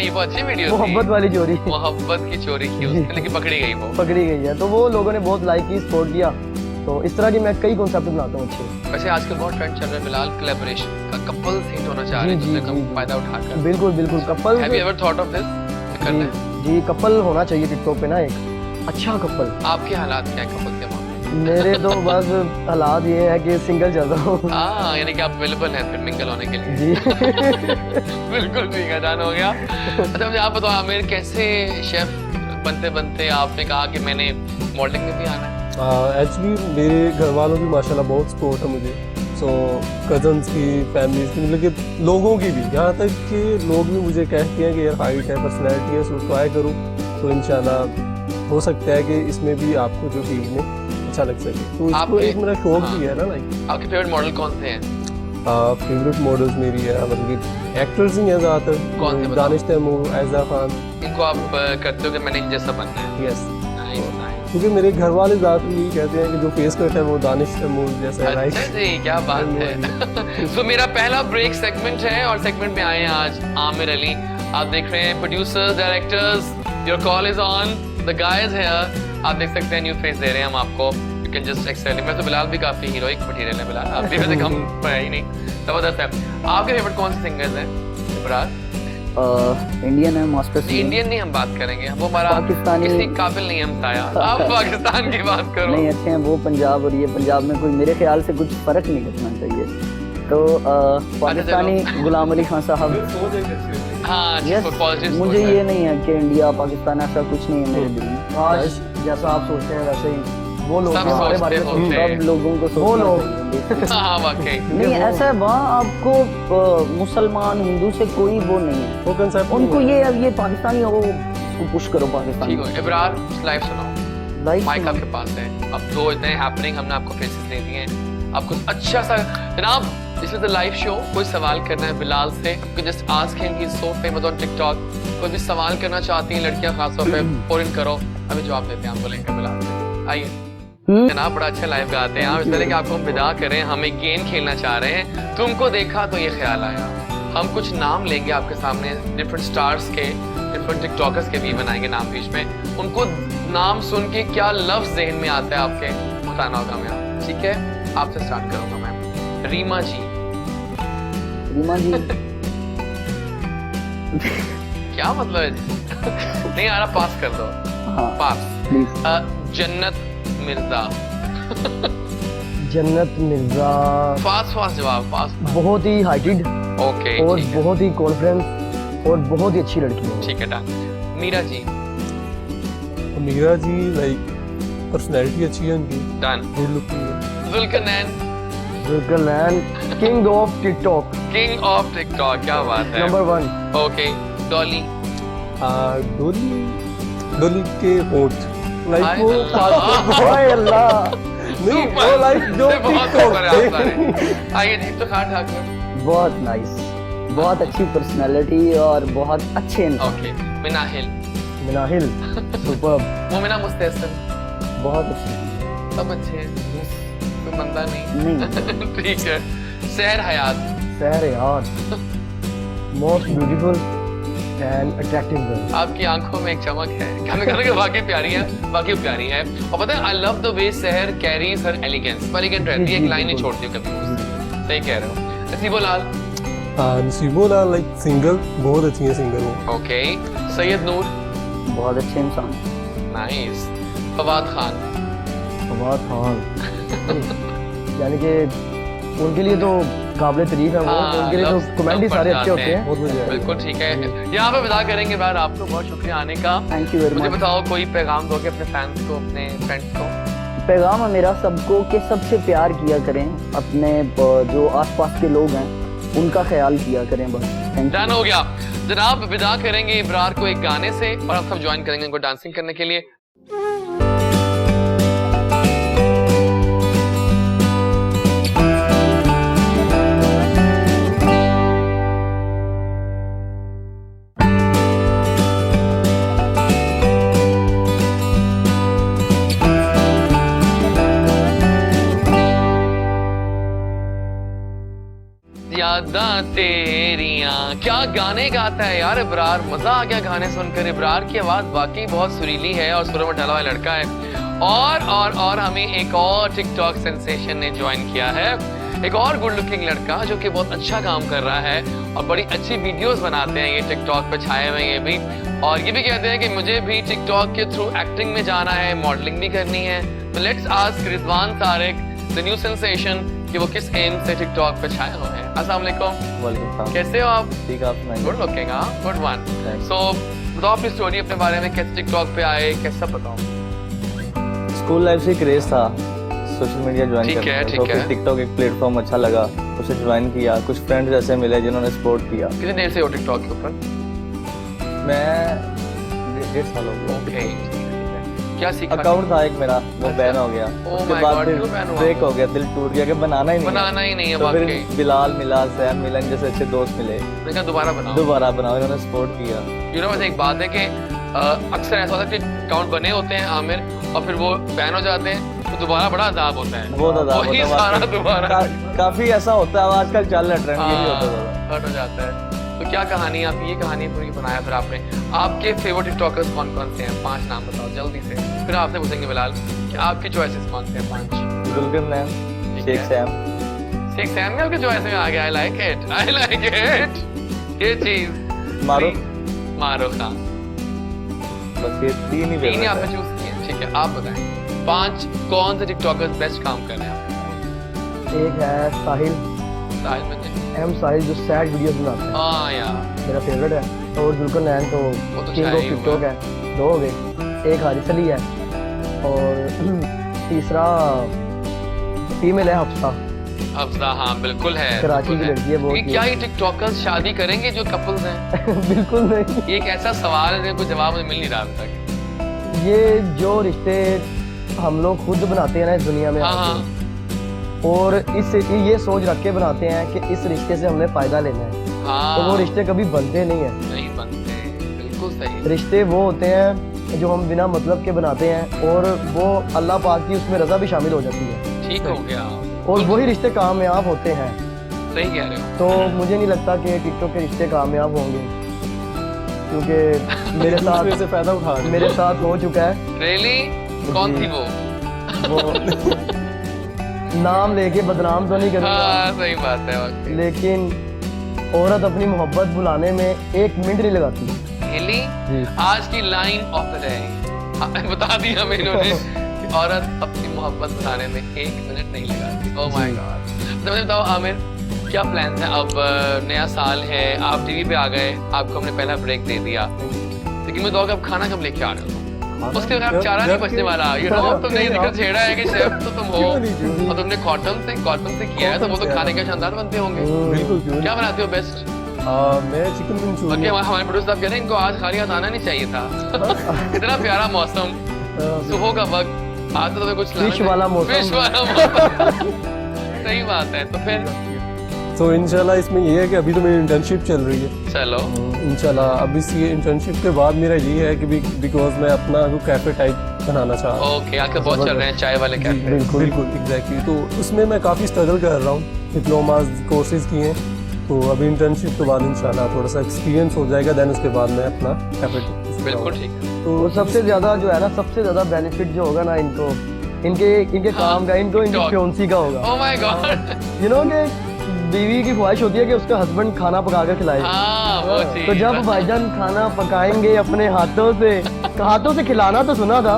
ये वो अच्छी वीडियो थी। मोहब्बत वाली चोरी। मोहब्बत की चोरी की उसने, लेकिन पकड़ी गई वो। पकड़ी गई है, तो वो लोगों ने बहुत लाइक की, सपोर्ट किया। तो इस तरह की मैं कई कॉन्सेप्ट बनाता हूँ अच्छे। वैसे आजकल बहुत ट्रेंड चल रहा है बिलाल, कोलैबोरेशन का, कपल्स हिट होना चाह रहे हैं, जी, जिससे कम जी। फायदा उठाकर। बिल्कुल couple. Have you ever thought of this करना है? जी, कपल होना चाहिए टिकटॉक पे ना, एक अच्छा कपल। आपके हालात क्या है कपल के मामले? मेरे तो बस हालात ये है कि सिंगल चल रहा हूँ। यानी कि आप अवेलेबल हैं फिर मिंगल होने के लिए। जी। बिल्कुल ठीक है, डन हो गया। अच्छा मुझे आप बताओ आमिर, कैसे शेफ बनते बनते आपने कहा कि मैंने मॉडलिंग में भी आना है? एक्चुअली मेरे घर वालों की माशाल्लाह बहुत सपोर्ट है मुझे। सो कजन्स की, फैमिलीज की, मतलब कि लोगों की भी, यहाँ तक कि लोग भी मुझे कहते हैं कि यार हाइट है, पर्सनैलिटी है, सो ट्राई करूँ तो इंशाल्लाह हो सकता है कि इसमें भी आपको जो फील्ड में अच्छा लग सके। तो इसको एक मेरा शौक भी है ना। लाइक आपके फेवरेट मॉडल कौन से हैं? फेवरेट मॉडल्स मेरी है मतलब एक्टर्स ही हैं ज़्यादातर। कौन से? दानिश तैमूर, आयजा खान। इनको आप करते हो कि मैंने इन जैसा बनना है? Yes, nice. क्योंकि मेरे घर वाले ज़्यादातर यही कहते हैं कि जो फेस कट है वो दानिश तैमूर जैसा है। अच्छा जी, क्या बात है। तो मेरा पहला ब्रेक सेगमेंट है और सेगमेंट में आए हैं आज आमिर अली। आप देख रहे हैं producers, directors, your call is on, the guys here. आप देख सकते हैं न्यू फेस दे रहे हैं हम आपको, यू कैन जस्ट एक्सेल। मैं तो बिलाल भी काफी हीरोइक मटेरियल है बिलाल, आप भी वैसे कम है ही नहीं, जबरदस्त है। आपके फेवरेट कौन से सिंगर्स हैं? इमरान? इंडियन है मास्टर्स में। इंडियन नहीं हम बात करेंगे, वो हमारा पाकिस्तानी- किसी काबिल नहीं हम ताया। आप पाकिस्तान की बात करो। नहीं अच्छे हैं वो पंजाब और ये पंजाब में कोई मेरे ख्याल से कुछ फर्क नहीं करना चाहिए। तो पाकिस्तानी गुलाम अली खान साहब। हाँ यस, मुझे ये नहीं है कि इंडिया पाकिस्तान ऐसा कुछ नहीं है मेरे दिल में। आज जैसा आप सोचते हैं वैसे ही वो लोग सब हमारे बारे में सोचते सोचते हैं। सब लोगों को वो लोग सोचना हाँ वाकई। नहीं ऐसा है, वहाँ आपको मुसलमान हिंदू से कोई वो नहीं है। वो कंसेप्ट उनको ये पाकिस्तानी हो उसको पुश करो पाकिस्तान। ठीक हो इब्रार, लाइव सुनाओ। लाइफ माइक आपके पास है। अब दो इतने हैपनिंग हमने आपको फेसेस दे दिए हैं। आपको अच्छा सा जनाब, this is the live show. कोई सवाल करना है बिलाल से, just ask him, he is so famous on TikTok. कोई भी सवाल करना चाहती हैं लड़कियां खास तौर पे, फोन इन करो, हमें जवाब देते हैं। आप बोलेंगे बिलाल से। आइए जनाब, बड़ा अच्छा लाइव गाते हैं आप। इस तरह कि आपको हम विदा करें, हम एक गेम खेलना चाह रहे हैं। तुमको देखा तो ये ख्याल आया, हम कुछ नाम लेंगे आपके सामने, डिफरेंट स्टार्स के, डिफरेंट टिकटॉकर्स के भी बनाएंगे नाम बीच में। उनको नाम सुन के क्या लफ्ज जहन में आता है आपके, बताना होगा मैं। ठीक है, आपसे स्टार्ट करूंगा मैं। रीमा जी। रीमा जी क्या मतलब है नहीं आ रहा, पास कर दो। हाँ पास। प्लीज। जन्नत मिर्जा। जन्नत मिर्जा फास्ट फास्ट जवाब, फास्ट। बहुत ही हाइटेड ओके और ठीक है, बहुत ही कॉन्फिडेंस और बहुत ही अच्छी लड़की है। ठीक है done. Meera ji. Meera ji like personality अच्छी है उनकी, डन। गुड लुकिंग है। Zulqarnain, Zulqarnain king of TikTok, king of TikTok, क्या बात है। नंबर 1। ओके। डॉली। डोली के होठ लाइक हाय वो अल्लाह। ओए अल्लाह, नहीं वो लाइक जो बहुत TikTok ऊपर है आप पे- सारे। आइए जी, तो खान ठाकुर। बहुत नाइस, बहुत अच्छी पर्सनालिटी और बहुत अच्छे इंसान। ओके। मिनाहिल। मिनाहिल सुपर्ब, मोमिना मुस्तहसन। बहुत अच्छी। सब अच्छे हैं, कोई मंदा नहीं। नहीं ठीक है। सहर हयात। सहर यार, most beautiful and attractive girl. आपकी आंखों में एक चमक है, हमें कहते हैं कि वाकई प्यारी है, वाकई प्यारी है। और पता है, आई लव द वे सहर कैरीज हर एलिगेंस, एलिगेंट रहती है, एक लाइन नहीं छोड़ती है कभी उससे। सही कह रहे हो। नसीबो लाल। नसीबो लाल लाइक सिंगल, बहुत अच्छी है सिंगल वो। ओके। सैयद नूर। बहुत अच्छे इंसान। नाइस। फवाद खान। फवाद खान यानी कि उनके लिए तो काबिल तारीफ है वो, उनके लिए तो कमेंट ही सारे अच्छे होते हैं। बहुत बढ़िया है। बिल्कुल ठीक है। यहाँ पे विदा करेंगे बार। आपको बहुत शुक्रिया आने का। थैंक यू वेरी मुझे मच। बताओ, कोई पैगाम दोगे अपने फैंस को, अपने फ्रेंड्स को? पैगाम है मेरा सबको कि सबसे प्यार किया करें, अपने जो आसपास के लोग हैं उनका ख्याल किया करें बस। थैंक डन हो गया जनाब। विदा करेंगे इब्रार को एक गाने से और आप सब ज्वाइन करेंगे इनको डांसिंग करने के लिए। यादां तेरियां। क्या गाने गाता है यार इब्रार, मजा आ गया गाने सुनकर। इब्रार की आवाज वाकई बहुत सुरीली है और सुरों में ढला हुआ लड़का है। और हमें एक और टिकटॉक सेंसेशन ने ज्वाइन किया है, एक और गुड लुकिंग लड़का जो कि बहुत अच्छा काम कर रहा है और बड़ी अच्छी वीडियोस बनाते हैं ये टिकटॉक पे छाए हुए ये भी। और ये भी कहते हैं कि मुझे भी टिकटॉक के थ्रू एक्टिंग में जाना है, मॉडलिंग भी करनी है। तो let's ask Rizwan Tariq the new sensation कि वो किस एम से टिकटॉक पे छाए हुए हैं। अस्सलाम वालेकुम। वालेकुम। कैसे हो आप? ठीक है, आप सुनाइए। Good looking, good one. So बताओ अपनी स्टोरी अपने बारे में, कैसे टिकटॉक पे आए, कैसा बताओ? स्कूल लाइफ से क्रेज था सोशल मीडिया ज्वाइन ठीक करने है, का, ठीक तो फिर है। टिकटॉक एक प्लेटफॉर्म अच्छा लगा, उसे ज्वाइन किया। कुछ फ्रेंड्स ऐसे मिले जिन्होंने सपोर्ट किया। कितनी देर से हो टिकटॉक के ऊपर? मैं 1.5 साल हो गया। ओके। क्या सीखा? अकाउंट था एक मेरा, वो अच्छा। बैन हो गया। Oh उसके my बाद God, फिर क्यों ban हुआ? ब्रेक हो गया, दिल टूट गया कि बनाना ही नहीं है। बनाना ही नहीं है तो फिर वाकई। बिलाल मिला, सैम मिलन जैसे अच्छे दोस्त मिले, मैंने कहा दोबारा बनाओ। दोबारा बनाओ, इन्होंने सपोर्ट किया। यू नो वैसे एक बात है कि अक्सर ऐसा होता है कि अकाउंट बने होते हैं आमिर और फिर वो बैन हो जाते हैं, तो दोबारा बड़ा अदाब होता है। बहुत अदाब वही होता है सारा वाकई। दोबारा काफी ऐसा होता है आजकल चल रहा ट्रेंड, ये भी होता है। हर्ट हो जाता है। तो क्या कहानी, आप ये कहानी पूरी बनाया फिर आपने। आपके फेवरेट टिकटॉकर्स कौन कौन से हैं? 5 नाम बताओ जल्दी से, फिर आपसे पूछेंगे बिलाल कि आपकी चॉइसेस कौन से हैं 5? जुल्करनैन, ठीक शेख है। सैम। शेख सैम में आपके चॉइस में आ गया। I like it, I like it. ये चीज मारो मारूफ खान। बस ये तीन ही तीन ही favorite आपने है। चूज किए, ठीक है। आप बताएं 5 कौन से टिकटॉकर्स बेस्ट काम कर रहे हैं आप? एक है साहिल, साहिल में साहिल जो सैड वीडियोस बनाता है, हाँ यार मेरा फेवरेट है। और जुल्कर नैन तो वो तो किंग ऑफ चाहिए ही टिकटॉक है, 2 हो गए। एक हारिस अली है और तीसरा फीमेल है हफ्सा, अफजा, हाँ बिल्कुल है, कराची बिल्कुल की है। लड़की है बहुत लेकिन क्या ये टिकटॉकर्स शादी करेंगे जो कपल्स हैं? बिल्कुल नहीं। ये एक ऐसा सवाल है जिसको जवाब मुझे मिल नहीं रहा अभी तक। ये जो रिश्ते हम लोग खुद बनाते हैं ना इस दुनिया में हाँ आके, हाँ और इस ये सोच रख के बनाते हैं कि इस रिश्ते से हमने फायदा लेना है, हाँ, तो वो रिश्ते कभी बनते नहीं है। नहीं बनते, बिल्कुल सही। रिश्ते वो होते हैं जो हम बिना मतलब के बनाते हैं, और वो अल्लाह पाक की उसमें रजा भी शामिल हो जाती है, ठीक हो गया, और वही रिश्ते कामयाब होते हैं। सही कह रहे हो। तो मुझे नहीं लगता कि टिकटॉक के रिश्ते कामयाब होंगे, क्योंकि मेरे दूसरे से साथ फायदा उठा रहे हैं। मेरे साथ हो चुका है। रियली? कौन थी वो? वो नाम लेके बदनाम तो नहीं करूँगा, हाँ सही बात है। ओके, लेकिन औरत अपनी मोहब्बत बुलाने में 1 मिनट नहीं लगाती। रियली? जी। आज की लाइन ऑफ द डे बता दी हमें इन्होंने कि औरत अपनी मोहब्बत बनाने में 1 मिनट नहीं लगाती। Oh my God. तो मुझे बताओ आमिर, क्या प्लान है? अब नया साल है, आप टीवी पे आ गए, आपको हमने पहला ब्रेक दे दिया, लेकिन मैं अब खाना कब लेके आ रहे हो? उसके बाद चारा नहीं बचने वाला। यू नो तुमने ये जिक्र छेड़ा है कि शेफ तो तुम हो, और तुमने कॉटन से किया है, तो वो तो खाने के शानदार बनते होंगे। बिल्कुल, क्यों नहीं? क्या बनाते हो बेस्ट? मैं चिकन मंचूरियन। ओके, हमारे प्रोड्यूसर साहब कह रहे हैं इनको आज खाली हाथ आना नहीं चाहिए था। इतना प्यारा मौसम, सुबह का वक्त, आज तो तुम्हें कुछ फिश वाला मौसम। फिश वाला मौसम। सही बात है। तो फिर तो इंशाल्लाह इसमें ये है कि अभी तो मेरी इंटर्नशिप चल रही है, चलो इंशाल्लाह अब इस ये इंटर्नशिप के बाद मेरा ये है कि बिकॉज मैं अपना कैफे टाइप बनाना चाह रहा हूँ। ओके, आजकल बहुत चल रहे हैं चाय वाले कैफे। बिल्कुल एग्जैक्टली। तो उसमें मैं काफ़ी स्ट्रगल कर रहा हूँ, डिप्लोमाज कोर्सेज किए हैं, तो अभी इंटर्नशिप के बाद इंशाल्लाह थोड़ा सा एक्सपीरियंस हो जाएगा, देन उसके बाद मैं अपना कैफे। बिल्कुल ठीक है। तो सबसे ज्यादा जो है ना, सबसे ज्यादा बेनिफिट जो होगा ना इनको, इनके काम का, इनकी फियोंसी का होगा। Oh my God. You know कि बीवी की ख्वाहिश होती है कि उसका हस्बैंड खाना पका कर खिलाए। हाँ वो चीज। तो जब भाईजान खाना पकाएंगे अपने हाथों से खिलाना तो सुना था,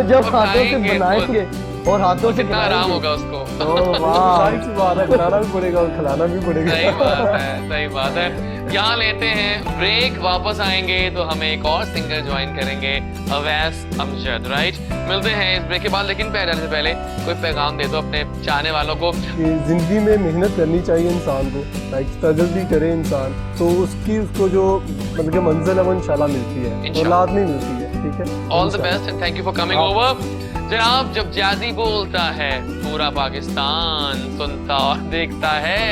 जब हाथों से बनाएंगे और हाथों से कितना आराम होगा उसको। ओह वाह, सारी सी बात है, बनाना भी पड़ेगा और खिलाना भी पड़ेगा। सही बात है, सही बात है। यहाँ लेते हैं ब्रेक, वापस आएंगे तो हमें एक और सिंगर ज्वाइन करेंगे, अवैस अमजद, राइट? मिलते हैं इस ब्रेक के बाद, लेकिन पहले से पहले कोई पैगाम दे दो अपने चाहने वालों को। कि जिंदगी में मेहनत करनी चाहिए इंसान को, लाइक स्ट्रगल भी करे इंसान, तो उसको जो मतलब कि मंजिल है वो इंशाल्लाह मिलती है, औलाद नहीं मिलती है। ठीक है, all the best and thank you for coming over. जनाब, जब जैज़ी बोलता है पूरा पाकिस्तान सुनता और देखता है।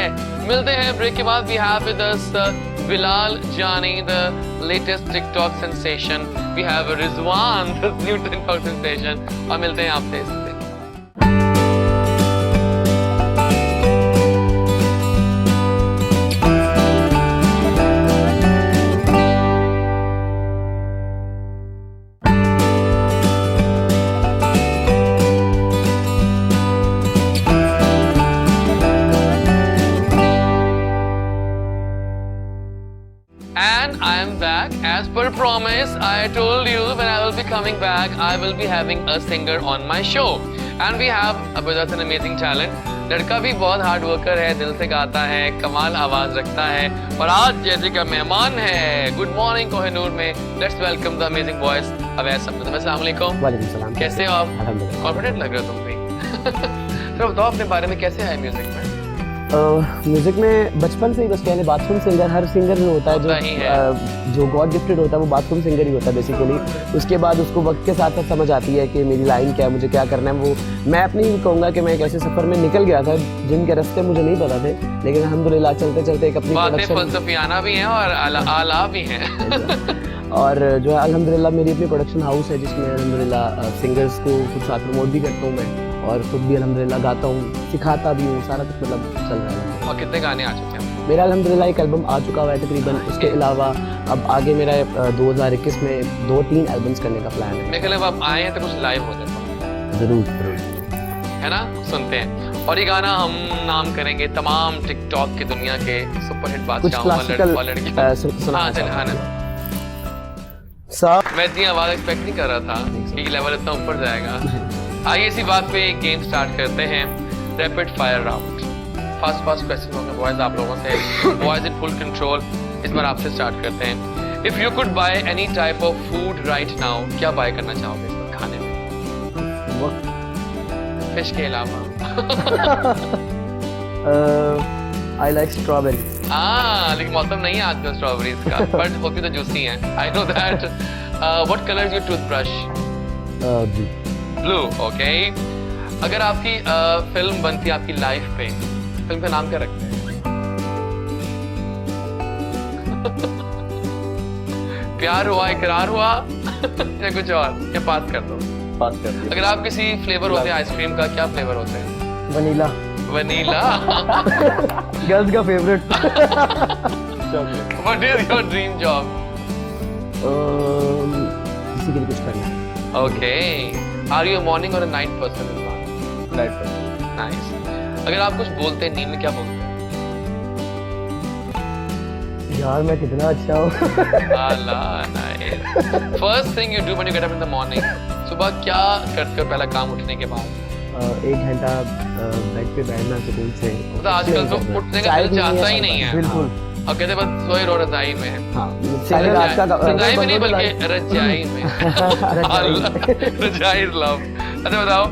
मिलते हैं ब्रेक के बाद। We have with us Bilal Jani, the latest TikTok sensation. We have Rizwan, the new TikTok sensation, और मिलते हैं आपसे इससे। And I am back. As per promise, I told you when I will be coming back, I will be having a singer on my show. And we have with us an amazing talent. लड़का भी बहुत हार्ड वर्कर है, दिल से गाता है, कमाल आवाज रखता है, और आज जैसे का मेहमान है गुड मॉर्निंग कोहिनूर में। Let's welcome the amazing voice Awais Amjad. अस्सलाम वालेकुम। वालेकुम सलाम। कैसे हो आप? अल्हम्दुलिल्लाह। कॉन्फिडेंट लग रहे हो तुम भी। तो बताओ अपने बारे में, कैसे आए म्यूजिक में? म्यूजिक में बचपन से ही बस कहने बाथरूम सिंगर, हर सिंगर जो होता है जो गॉड गिफ्टेड होता है वो बाथरूम सिंगर ही होता है बेसिकली। उसके बाद उसको वक्त के साथ साथ समझ आती है कि मेरी लाइन क्या है, मुझे क्या करना है। वो मैं अपनी कहूँगा कि मैं एक ऐसे सफर में निकल गया था जिनके रास्ते मुझे नहीं पता थे, लेकिन अल्हम्दुलिल्लाह चलते चलते एक अपनी फलसफियाना भी हैं और आला भी हैं। और जो है अल्हम्दुलिल्लाह मेरी अपनी प्रोडक्शन हाउस है जिसमें अल्हम्दुलिल्लाह सिंगर्स को कुछ साथ प्रमोट भी करता हूँ मैं, और खुद भी अल्हम्दुलिल्लाह गाता हूँ, सिखाता भी हूँ, सारा कुछ मतलब चल रहा है। और कितने गाने आ चुके हैं? मेरा अल्हम्दुलिल्लाह एक एल्बम आ चुका हुआ है तकरीबन। उसके अलावा अब आगे मेरा 2021 में 2-3 एल्बम्स करने का प्लान है। मेरे ख्याल आप आए हैं तो कुछ लाइव हो जाता जरूर है ना, सुनते हैं। और ये गाना हम नाम करेंगे तमाम टिकटॉक की दुनिया के सुपरहिट कुछ बादशाहों क्लासिकल और लड़कियों। सुना हाँ चल आनंद, साहब। मैं इतनी आवाज एक्सपेक्ट नहीं कर रहा था कि लेवल इतना ऊपर जाएगा। आइए इसी बात पे एक गेम स्टार्ट करते हैं, rapid fire round. First question होगा बॉयज आप लोगों से, बॉयज इन फुल कंट्रोल। इस बार आपसे स्टार्ट करते हैं। If you could by any type of food right now, क्या बाय करना चाहोगे इस बार खाने में? फिश के अलावा? I like strawberry. हाँ लेकिन मौसम नहीं है आज का स्ट्रॉबेरीज का, बट होती तो जूसी हैं। I know that. What colour is your toothbrush? Blue. Okay. अगर आपकी फिल्म बनती आपकी लाइफ पे, फिल्म का नाम क्या रखते हैं? प्यार हुआ, इकरार हुआ या कुछ और? या पास कर दो? पास कर दिया। अगर आप किसी फ्लेवर होते हैं आइसक्रीम का, क्या फ्लेवर होते हैं? वनीला। वनीला। गर्ल्स का favourite. What is your dream job? किसी के लिए कुछ करना। Okay. Are you a morning और अ नाइट पर्सन? नाइट पर। नाइस। अगर आप कुछ बोलते हैं नींद में, क्या बोलते हैं? यार मैं कितना अच्छा हूँ। अल्लाह nice. First thing you do when you get up in the morning, सुबह क्या करते हो पहला काम उठने के बाद? 1 घंटा बेड पे बैठना सुकून से। मतलब आजकल तो उठने का दिल चाहता ही नहीं है। बिल्कुल। और कहते बस सोए रहो रजाई में। हाँ रजाई में नहीं बल्कि रजाई में। रजाई इज लव। अच्छा बताओ,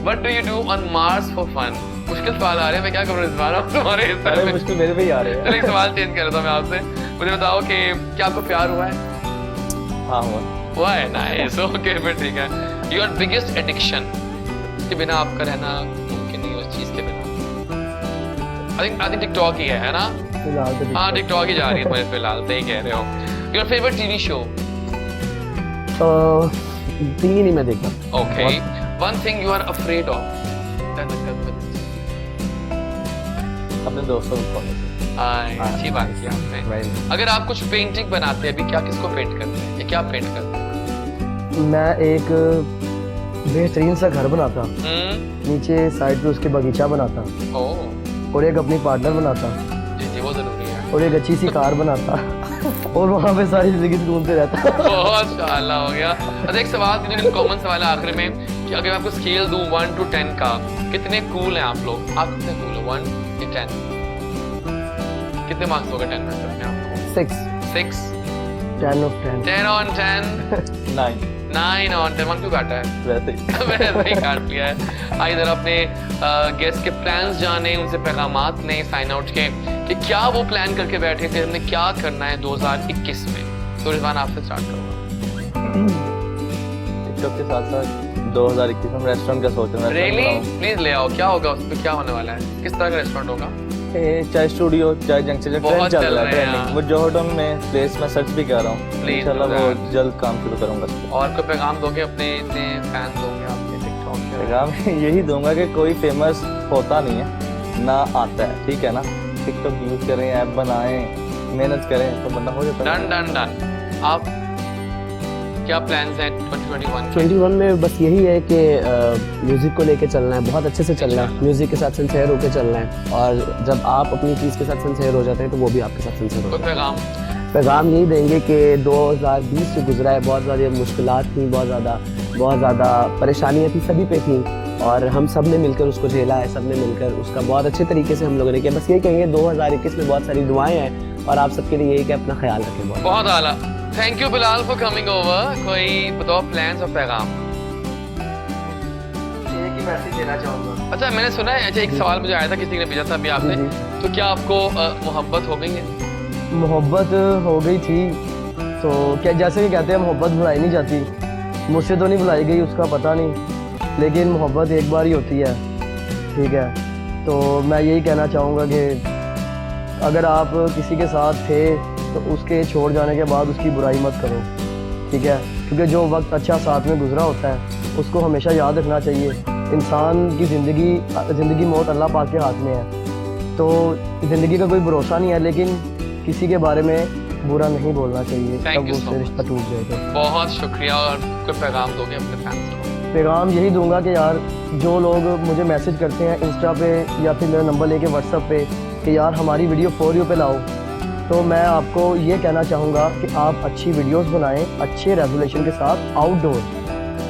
what do you do on Mars for fun? मुश्किल सवाल आ रहे हैं, मैं क्या करूँ इस बार अब तुम्हारे हिस्से में? मुश्किल मेरे पे ही आ रहे हैं। चलो एक सवाल चेंज कर रहा था मैं आपसे। मुझे बताओ कि क्या आपको प्यार हुआ है? हाँ हुआ है। नाइस। ओके फिर ठीक है। योर बिगेस्ट एडिक्शन, के बिना आपका रहना मुमकिन नहीं उस चीज के बिना? आई थिंक टिकटॉक ही है ना? हाँ टिकटॉक ही जा रही है मुझे फिलहाल, सही कह रहे हो। Your favourite TV show? TV नहीं मैं देखता। Okay. One thing you are afraid of? अपने दोस्तों को follow करो। अच्छी बात की आपने। अगर आप कुछ पेंटिंग बनाते हैं अभी, क्या किसको पेंट करते हैं या क्या पेंट करते हैं? मैं एक बेहतरीन सा घर बनाता, नीचे साइड पे उसके बगीचा बनाता, और एक अपनी पार्टनर बनाता, जी वो जरूरी है, और एक अच्छी सी कार बनाता और वहाँ पे सारी जिंदगी घूमते रहता। बहुत शानदार हो गया। अच्छा एक सवाल, लेकिन कॉमन सवाल है आखिर में कि अगर मैं आपको स्केल दूं 1 to 10 का, कितने कूल हैं आप लोग? आप कितने कूल हो 1 to 10? कितने मार्क्स दोगे 10 में से अपने आपको? 6 10 of 10 10 on 10 9 on 10 1 क्यों काटा है? वैसे ही काट लिया है। आइए जरा अपने गेस्ट के प्लान्स जाने, उनसे पैगामात लें साइन आउट के कि क्या वो प्लान करके बैठे थे, हमने क्या करना है 2021 में। तो रिजवान आपसे स्टार्ट करूँगा। टिकटॉक के साथ साथ 2021 में रेस्टोरेंट का सोच रहा हूँ। रियली? प्लीज ले आओ, क्या होगा उस पर, क्या होने वाला है, किस तरह का रेस्टोरेंट होगा? चाय स्टूडियो, चाय जंक्शन बहुत ट्रेंड चल रहा रहे हैं है। वो जोहटन में प्लेस में सर्च भी कर रहा हूँ, इंशाल्लाह वो जल्द काम शुरू करूंगा। और कोई पैगाम दोगे अपने इतने फैंस होंगे आपके टिकटॉक के? पैगाम यही दूंगा कि कोई फेमस होता नहीं है ना आता है, ठीक है ना? टिकटॉक यूज करें, ऐप बनाएं, मेहनत करें तो बंदा हो जाता है। डन। आप क्या प्लान्स हैं 2021? 21 में बस यही है कि म्यूज़िक को लेके चलना है, बहुत अच्छे से चलना है, म्यूज़िक के साथ सिंसियर होकर चलना है, और जब आप अपनी चीज़ के साथ सिंसियर हो जाते हैं तो वो भी आपके साथ सिंसियर हो जाता है। पैगाम यही देंगे कि 2020 से गुजरा है, बहुत ज़्यादा मुश्किलात थी, बहुत ज़्यादा परेशानियाँ थी, सभी पे थी, और हम सब ने मिलकर उसको झेला है, सब ने मिलकर उसका बहुत अच्छे तरीके से हम लोगों ने किया। बस यही कहेंगे 2021 में बहुत सारी दुआएं हैं, और आप सबके लिए यही कि अपना ख्याल रखें। बहुत आला। Thank you Bilal for coming over. कोई बताओ प्लान्स और पैगाम? एक ही मैसेज देना चाहूँगा। अच्छा मैंने सुना है, अच्छा एक सवाल मुझे आया था, किसी ने भेजा था अभी आपसे, तो क्या आपको मोहब्बत हो गई है? मोहब्बत हो गई थी, तो क्या जैसे कि कहते हैं मोहब्बत भुलाई नहीं जाती, मुझसे तो नहीं भुलाई गई, उसका पता नहीं, लेकिन मोहब्बत एक बार ही होती है, ठीक है? तो मैं यही कहना चाहूँगा कि अगर आप किसी के साथ थे तो उसके छोड़ जाने के बाद उसकी बुराई मत करो, ठीक है? क्योंकि जो वक्त अच्छा साथ में गुजरा होता है उसको हमेशा याद रखना चाहिए। इंसान की ज़िंदगी मौत अल्लाह पाक के हाथ में है, तो ज़िंदगी का कोई भरोसा नहीं है, लेकिन किसी के बारे में बुरा नहीं बोलना चाहिए, तब उससे रिश्ता टूट जाएगा। बहुत शुक्रिया। और कोई पैगाम दोगे अपने फैंस को? पैगाम यही दूंगा कि यार जो लोग मुझे मैसेज करते हैं इंस्टा पे या फिर मेरा नंबर लेके व्हाट्सएप पे कि यार हमारी वीडियो फॉर यू पे लाओ, तो मैं आपको ये कहना चाहूँगा कि आप अच्छी वीडियोस बनाएं अच्छे रेजोल्यूशन के साथ आउटडोर,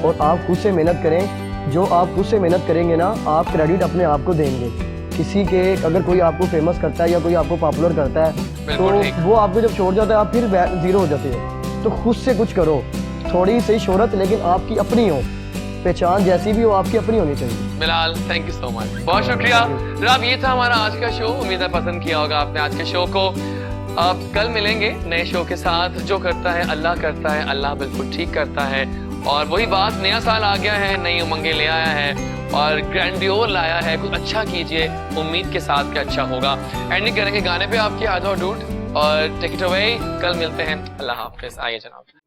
और आप खुद से मेहनत करें। जो आप खुद से मेहनत करेंगे ना, आप क्रेडिट अपने आप को देंगे। किसी के अगर कोई आपको फेमस करता है या कोई आपको पॉपुलर करता है तो वो आपको जब छोड़ जाता है आप फिर ज़ीरो हो जाते हैं। तो खुद से कुछ करो, थोड़ी सी शोहरत लेकिन आपकी अपनी हो, पहचान जैसी भी हो आपकी अपनी होनी चाहिए। Bilal thank you so much, बहुत शुक्रिया जनाब। ये था हमारा आज का शो, उम्मीद है पसंद किया होगा आपने आज के शो को। अब कल मिलेंगे नए शो के साथ। जो करता है अल्लाह करता है, अल्लाह बिल्कुल ठीक करता है। और वही बात, नया साल आ गया है, नई उमंगें ले आया है और ग्रैंडियोर लाया है। कुछ अच्छा कीजिए उम्मीद के साथ कि अच्छा होगा। एंडिंग करेंगे गाने पे आपकी, आ जाओ डूड और टेक इट अवे। कल मिलते हैं, अल्लाह हाफिज। आइए जनाब।